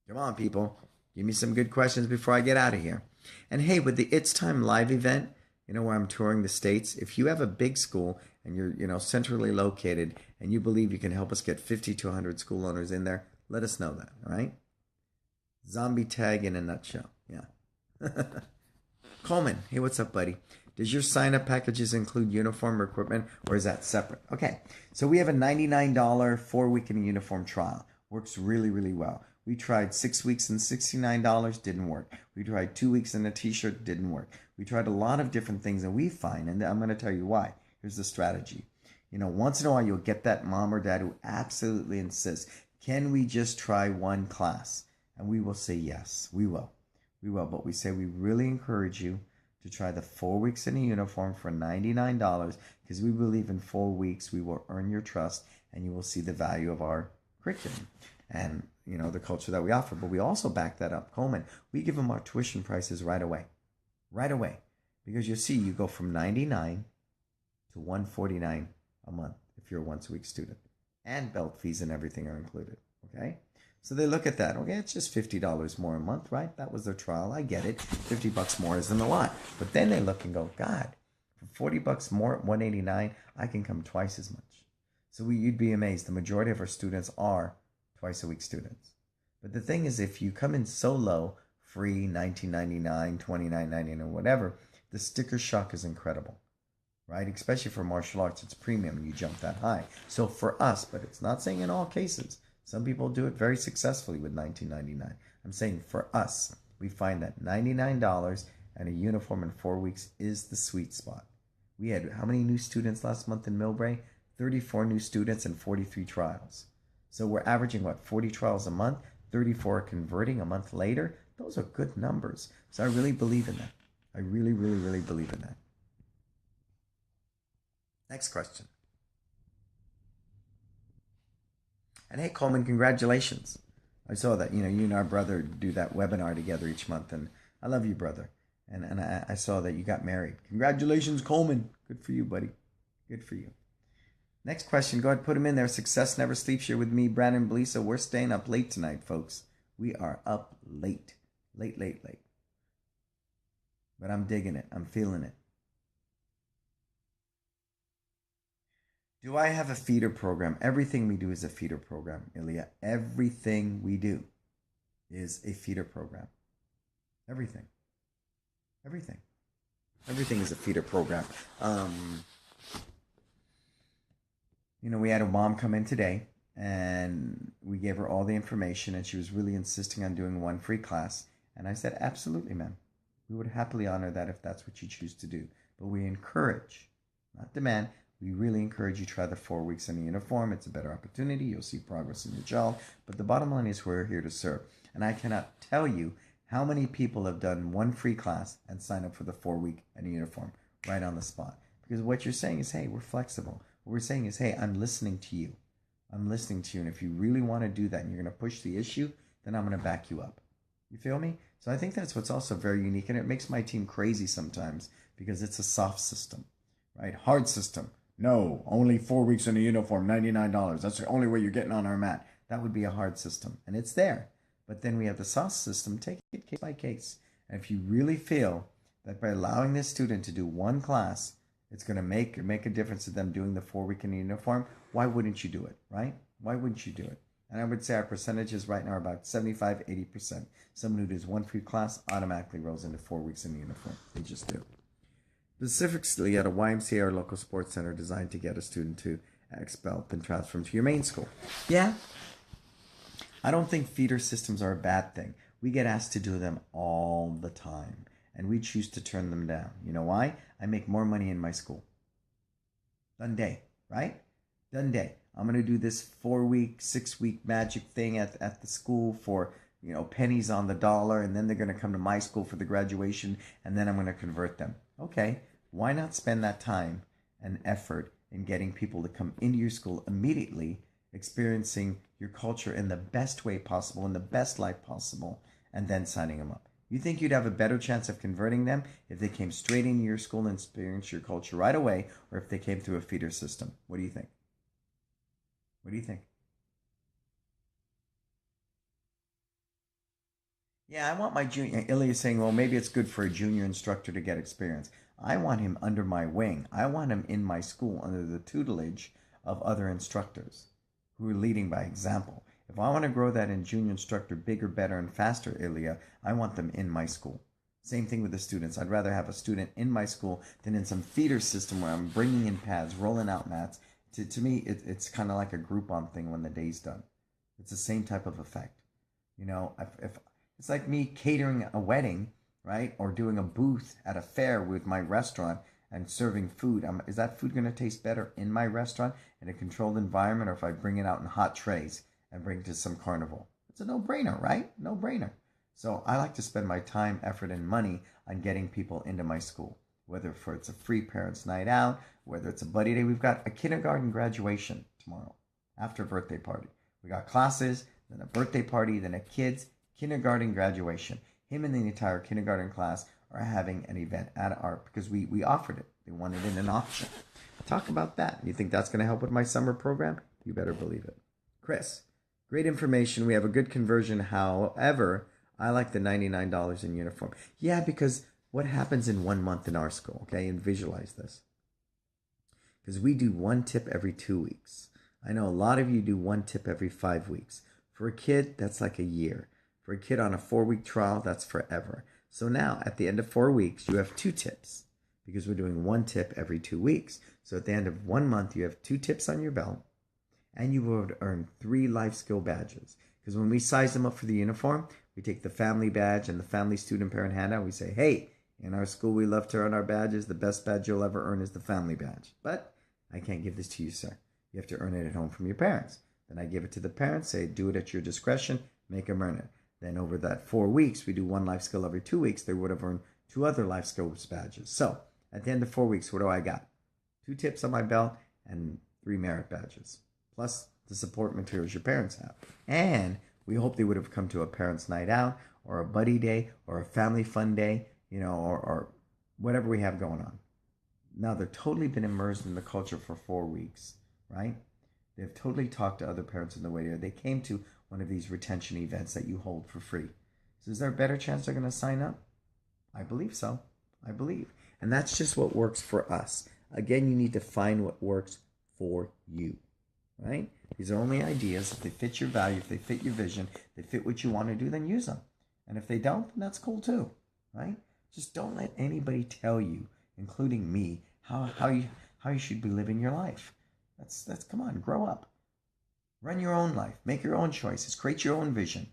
Come on, people. Give me some good questions before I get out of here. And hey, with the It's Time live event, where I'm touring the States, if you have a big school and you're, centrally located and you believe you can help us get 50 to 100 school owners in there, let us know that, all right? Zombie tag in a nutshell. Yeah. Coleman, hey, what's up, buddy? Does your sign-up packages include uniform or equipment, or is that separate? Okay, so we have a $99 4-week-in uniform trial. Works really, really well. We tried 6 weeks and $69, didn't work. We tried 2 weeks in a t-shirt, didn't work. We tried a lot of different things, and we find, and I'm going to tell you why. Here's the strategy. Once in a while, you'll get that mom or dad who absolutely insists, can we just try one class? And we will say, yes, we will. We will, but we say we really encourage you to try the 4 weeks in a uniform for $99 because we believe in 4 weeks we will earn your trust and you will see the value of our curriculum and the culture that we offer. But we also back that up. Coleman, we give them our tuition prices right away. Right away. Because you see, you go from $99 to $149 a month if you're a once-a-week student. And belt fees and everything are included. Okay? So they look at that. Okay, it's just $50 more a month, right? That was their trial. I get it. $50 more isn't a lot. But then they look and go, God, for $40 more at $189, I can come twice as much. So you'd be amazed. The majority of our students are twice-a-week students. But the thing is, if you come in so low, free, $19.99, $29.99, or whatever, the sticker shock is incredible, right? Especially for martial arts, it's premium. You jump that high. So for us, but it's not saying in all cases. Some people do it very successfully with $19.99. I'm saying for us, we find that $99 and a uniform in 4 weeks is the sweet spot. We had how many new students last month in Millbrae? 34 new students and 43 trials. So we're averaging, 40 trials a month, 34 are converting a month later. Those are good numbers. So I really believe in that. I really, really, really believe in that. Next question. And hey, Coleman, congratulations. I saw that, you and our brother do that webinar together each month. And I love you, brother. And I saw that you got married. Congratulations, Coleman. Good for you, buddy. Good for you. Next question. Go ahead, put them in there. Success never sleeps. Here with me, Brannon Beliso. We're staying up late tonight, folks. We are up late. Late. But I'm digging it. I'm feeling it. Do I have a feeder program? Everything we do is a feeder program, Ilya. Everything we do is a feeder program. Everything. Everything is a feeder program. We had a mom come in today, and we gave her all the information, and she was really insisting on doing one free class. And I said, absolutely, ma'am. We would happily honor that if that's what you choose to do. But we encourage, not demand, we really encourage you to try the 4 weeks in a uniform. It's a better opportunity. You'll see progress in your child. But the bottom line is we're here to serve. And I cannot tell you how many people have done one free class and signed up for the 4 week in a uniform right on the spot. Because what you're saying is, hey, we're flexible. What we're saying is, hey, I'm listening to you. I'm listening to you. And if you really want to do that and you're going to push the issue, then I'm going to back you up. You feel me? So I think that's what's also very unique. And it makes my team crazy sometimes because it's a soft system, right? Hard system. No, only 4 weeks in a uniform, $99. That's the only way you're getting on our mat. That would be a hard system. And it's there. But then we have the soft system. Take it case by case. And if you really feel that by allowing this student to do one class, it's going to make a difference to them doing the 4 week in a uniform, why wouldn't you do it, right? Why wouldn't you do it? And I would say our percentages right now are about 75, 80%. Someone who does one free class automatically rolls into 4 weeks in a uniform. They just do. Specifically at a YMCA or local sports center designed to get a student to expel and transfer them to your main school. Yeah. I don't think feeder systems are a bad thing. We get asked to do them all the time, and we choose to turn them down. You know why? I make more money in my school. Done day, right? Done day. I'm going to do this 4 week, 6 week magic thing at the school for, pennies on the dollar, and then they're going to come to my school for the graduation, and then I'm going to convert them. Okay, why not spend that time and effort in getting people to come into your school immediately, experiencing your culture in the best way possible, in the best light possible, and then signing them up? You think you'd have a better chance of converting them if they came straight into your school and experienced your culture right away, or if they came through a feeder system? What do you think? What do you think? Yeah, I want my junior. Ilya is saying, well, maybe it's good for a junior instructor to get experience. I want him under my wing. I want him in my school under the tutelage of other instructors who are leading by example. If I want to grow that in junior instructor bigger, better, and faster, Ilya, I want them in my school. Same thing with the students. I'd rather have a student in my school than in some feeder system where I'm bringing in pads, rolling out mats. To me, it's kind of like a Groupon thing when the day's done. It's the same type of effect. If it's like me catering a wedding, right? Or doing a booth at a fair with my restaurant and serving food. Is that food going to taste better in my restaurant in a controlled environment, or if I bring it out in hot trays and bring it to some carnival? It's a no-brainer, right? No-brainer. So I like to spend my time, effort, and money on getting people into my school, whether it's a free parents' night out, whether it's a buddy day. We've got a kindergarten graduation tomorrow after a birthday party. We got classes, then a birthday party, then a kid's kindergarten graduation. Him and the entire kindergarten class are having an event at our, because we offered it. They wanted it in an auction. Talk about that. You think that's going to help with my summer program? You better believe it. Chris, great information. We have a good conversion. However, I like the $99 in uniform. Yeah, because what happens in 1 month in our school, okay? And visualize this. Because we do one tip every 2 weeks. I know a lot of you do one tip every 5 weeks. For a kid, that's like a year. For a kid on a 4-week trial, that's forever. So now, at the end of 4 weeks, you have 2 tips. Because we're doing one tip every 2 weeks. So at the end of 1 month, you have 2 tips on your belt. And you would earn 3 life skill badges. Because when we size them up for the uniform, we take the family badge and the family student parent handout. We say, hey, in our school, we love to earn our badges. The best badge you'll ever earn is the family badge. But I can't give this to you, sir. You have to earn it at home from your parents. Then I give it to the parents, say, do it at your discretion, make them earn it. Then over that 4 weeks, we do 1 life skill every 2 weeks. They would have earned 2 other life skills badges. So at the end of 4 weeks, what do I got? 2 tips on my belt and 3 merit badges. Plus the support materials your parents have. And we hope they would have come to a parents' night out or a buddy day or a family fun day, or whatever we have going on. Now, they've totally been immersed in the culture for 4 weeks, right? They've totally talked to other parents in the way there. They came to one of these retention events that you hold for free. So is there a better chance they're going to sign up? I believe so. I believe. And that's just what works for us. Again, you need to find what works for you, right? These are only ideas. If they fit your value, if they fit your vision, if they fit what you want to do, then use them. And if they don't, then that's cool too, right? Just don't let anybody tell you, including me, how you should be living your life. That's come on, grow up. Run your own life. Make your own choices. Create your own vision,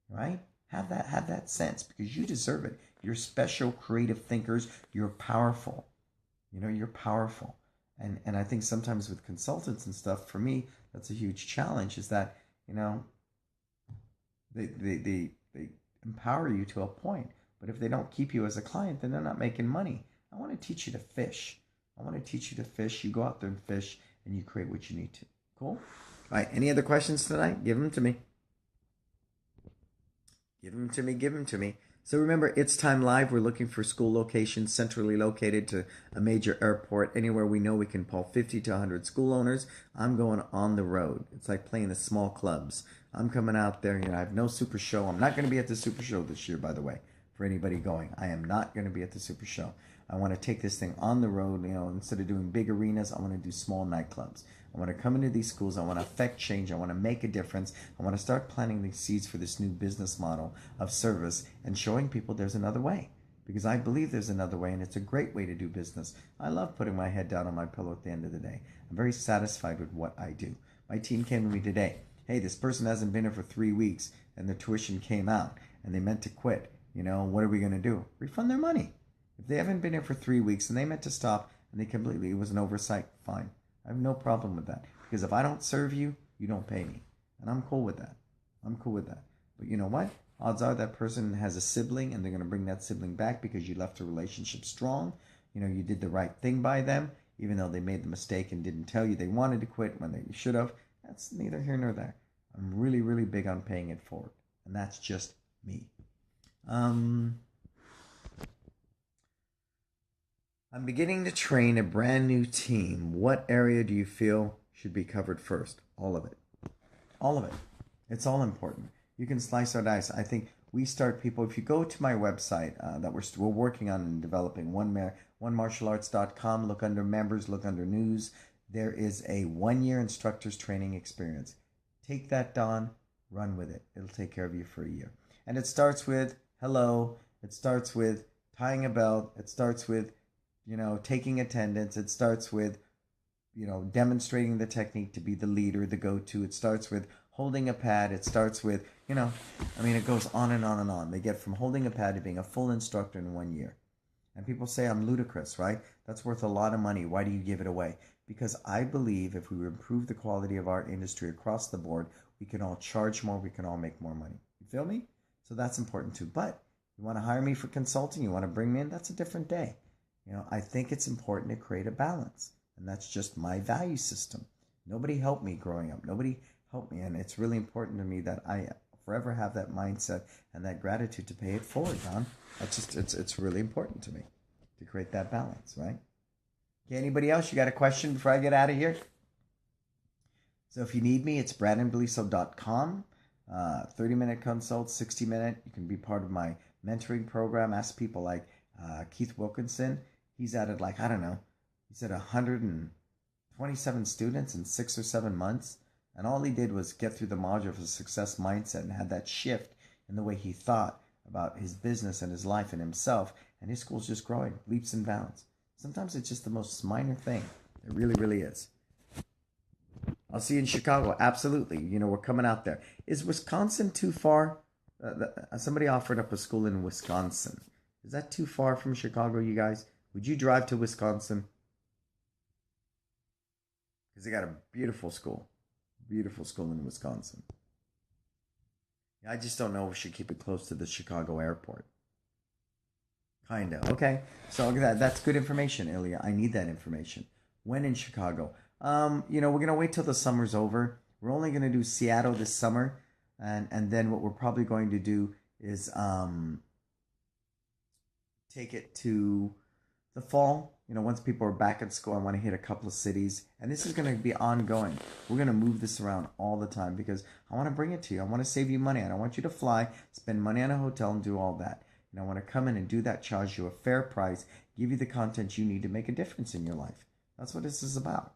right? Have that sense because you deserve it. You're special, creative thinkers. You're powerful. You're powerful. And I think sometimes with consultants and stuff, for me, that's a huge challenge is that, they empower you to a point. But if they don't keep you as a client, then they're not making money. I want to teach you to fish. I want to teach you to fish. You go out there and fish, and you create what you need to. Cool? All right, any other questions tonight? Give them to me. Give them to me. So remember, It's Time Live. We're looking for school locations centrally located to a major airport, anywhere we know we can pull 50 to 100 school owners. I'm going on the road. It's like playing the small clubs. I'm coming out there. I have no super show. I'm not going to be at the super show this year, by the way, for anybody going. I am not going to be at the super show. I want to take this thing on the road. Instead of doing big arenas, I want to do small nightclubs. I want to come into these schools. I want to affect change. I want to make a difference. I want to start planting these seeds for this new business model of service and showing people there's another way. Because I believe there's another way, and it's a great way to do business. I love putting my head down on my pillow at the end of the day. I'm very satisfied with what I do. My team came to me today. Hey, this person hasn't been here for 3 weeks, and their tuition came out, and they meant to quit. What are we going to do? Refund their money. If they haven't been here for 3 weeks and they meant to stop and it was an oversight, fine. I have no problem with that. Because if I don't serve you, you don't pay me. And I'm cool with that. But you know what? Odds are that person has a sibling and they're going to bring that sibling back because you left a relationship strong. You did the right thing by them, even though they made the mistake and didn't tell you they wanted to quit when they should have. That's neither here nor there. I'm really, really big on paying it forward. And that's just me. I'm beginning to train a brand new team. What area do you feel should be covered first? All of it. All of it. It's all important. You can slice or dice. I think we start people. If you go to my website that we're working on and developing, onemartialarts.com, look under members, look under news. There is a 1-year instructor's training experience. Take that, Don. Run with it. It'll take care of you for a year. And it starts with hello. It starts with tying a belt. It starts with taking attendance. It starts with, demonstrating the technique to be the leader, the go-to. It starts with holding a pad. It starts with, it goes on and on and on. They get from holding a pad to being a full instructor in 1 year. And people say I'm ludicrous, right? That's worth a lot of money. Why do you give it away? Because I believe if we improve the quality of our industry across the board, we can all charge more. We can all make more money. You feel me? So that's important too. But you want to hire me for consulting, you want to bring me in, that's a different day. I think it's important to create a balance. And that's just my value system. Nobody helped me growing up. Nobody helped me. And it's really important to me that I forever have that mindset and that gratitude to pay it forward, Don. It's really important to me to create that balance, right? Okay, anybody else? You got a question before I get out of here? So if you need me, it's brannonbeliso.com. 30-minute consult, 60-minute. You can be part of my mentoring program. Ask people like Keith Wilkinson. He's added I don't know, he said 127 students in 6 or 7 months. And all he did was get through the module of a success mindset and had that shift in the way he thought about his business and his life and himself. And his school's just growing leaps and bounds. Sometimes it's just the most minor thing. It really, really is. I'll see you in Chicago. Absolutely. We're coming out there. Is Wisconsin too far? Somebody offered up a school in Wisconsin. Is that too far from Chicago, you guys? Would you drive to Wisconsin? Because they got a beautiful school. Beautiful school in Wisconsin. I just don't know if we should keep it close to the Chicago airport. Kind of. Okay. So that's good information, Ilya. I need that information. When in Chicago? We're going to wait till the summer's over. We're only going to do Seattle this summer. And then what we're probably going to do is take it to the fall. Once people are back at school, I want to hit a couple of cities. And this is going to be ongoing. We're going to move this around all the time because I want to bring it to you. I want to save you money. I don't want you to fly, spend money on a hotel, and do all that. I want to come in and do that, charge you a fair price, give you the content you need to make a difference in your life. That's what this is about.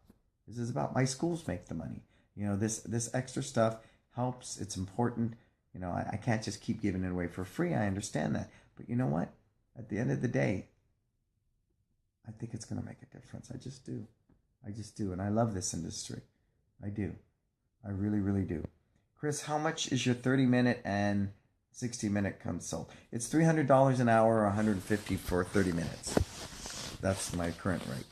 This is about my schools make the money. This extra stuff helps. It's important. I can't just keep giving it away for free. I understand that. But you know what? At the end of the day, I think it's going to make a difference. I just do. And I love this industry. I do. I really, really do. Chris, how much is your 30-minute and 60-minute consult? It's $300 an hour or $150 for 30 minutes. That's my current rate.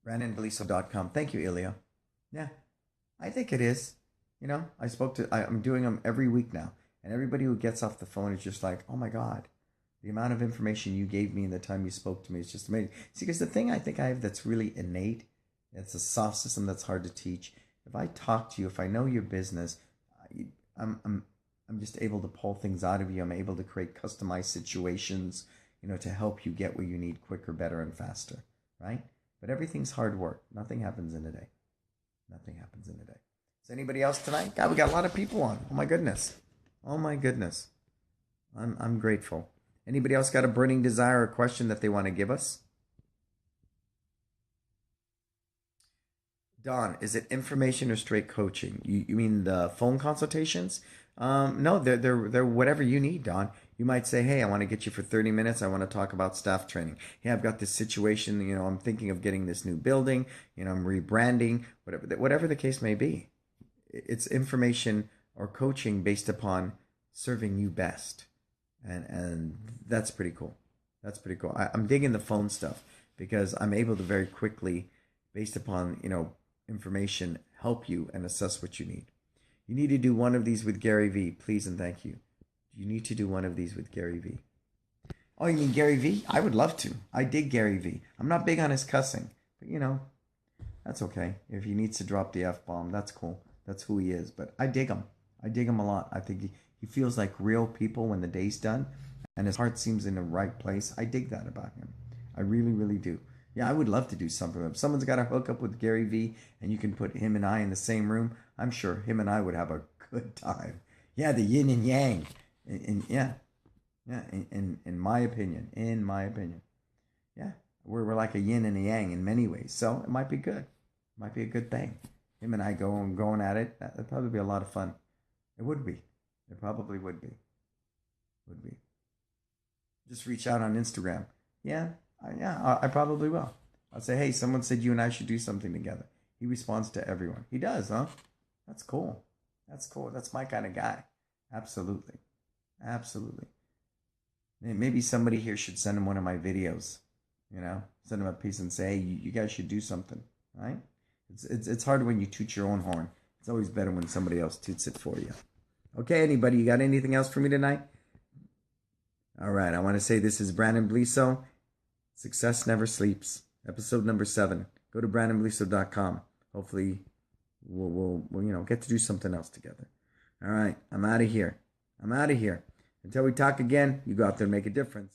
BrannonBeliso.com. Thank you, Ilya. Yeah, I think it is. I'm doing them every week now. And everybody who gets off the phone is just like, oh my God, the amount of information you gave me in the time you spoke to me is just amazing. See, because the thing I think I have that's really innate, it's a soft system that's hard to teach. If I talk to you, if I know your business, I'm just able to pull things out of you. I'm able to create customized situations, to help you get where you need quicker, better, and faster, right? But everything's hard work. Nothing happens in a day. Nothing happens in a day. Is anybody else tonight? God, we got a lot of people on. Oh my goodness. Oh my goodness. I'm grateful. Anybody else got a burning desire or question that they want to give us? Don, is it information or straight coaching? You mean the phone consultations? No, they're whatever you need, Don. You might say, hey, I want to get you for 30 minutes. I want to talk about staff training. Hey, I've got this situation. I'm thinking of getting this new building. I'm rebranding. Whatever the case may be. It's information or coaching based upon serving you best. And that's pretty cool. That's pretty cool. I'm digging the phone stuff because I'm able to very quickly, based upon, information, help you and assess what you need. You need to do one of these with Gary Vee, please and thank you. You need to do one of these with Gary Vee. Oh, you mean Gary Vee? I would love to. I dig Gary Vee. I'm not big on his cussing, but that's okay. If he needs to drop the F-bomb, that's cool. That's who he is. But I dig him. I dig him a lot. I think he feels like real people when the day's done, and his heart seems in the right place. I dig that about him. I really, really do. Yeah, I would love to do something with him. Someone's got to hook up with Gary Vee, and you can put him and I in the same room. I'm sure him and I would have a good time. Yeah, the yin and yang. In my opinion. Yeah, we're like a yin and a yang in many ways. So it might be good. It might be a good thing. Him and I going at it. That'd probably be a lot of fun. It would be. It probably would be. Just reach out on Instagram. Yeah, I probably will. I'll say, hey, someone said you and I should do something together. He responds to everyone. He does, huh? That's cool. That's my kind of guy. Absolutely. Maybe somebody here should send him one of my videos. Send him a piece and say, hey, you guys should do something, right? It's hard when you toot your own horn. It's always better when somebody else toots it for you. Okay, anybody, you got anything else for me tonight? All right, I want to say this is Brannon Beliso. Success Never Sleeps, episode number 7. Go to brannonbeliso.com. Hopefully, we'll get to do something else together. All right, I'm out of here. Until we talk again, you go out there and make a difference.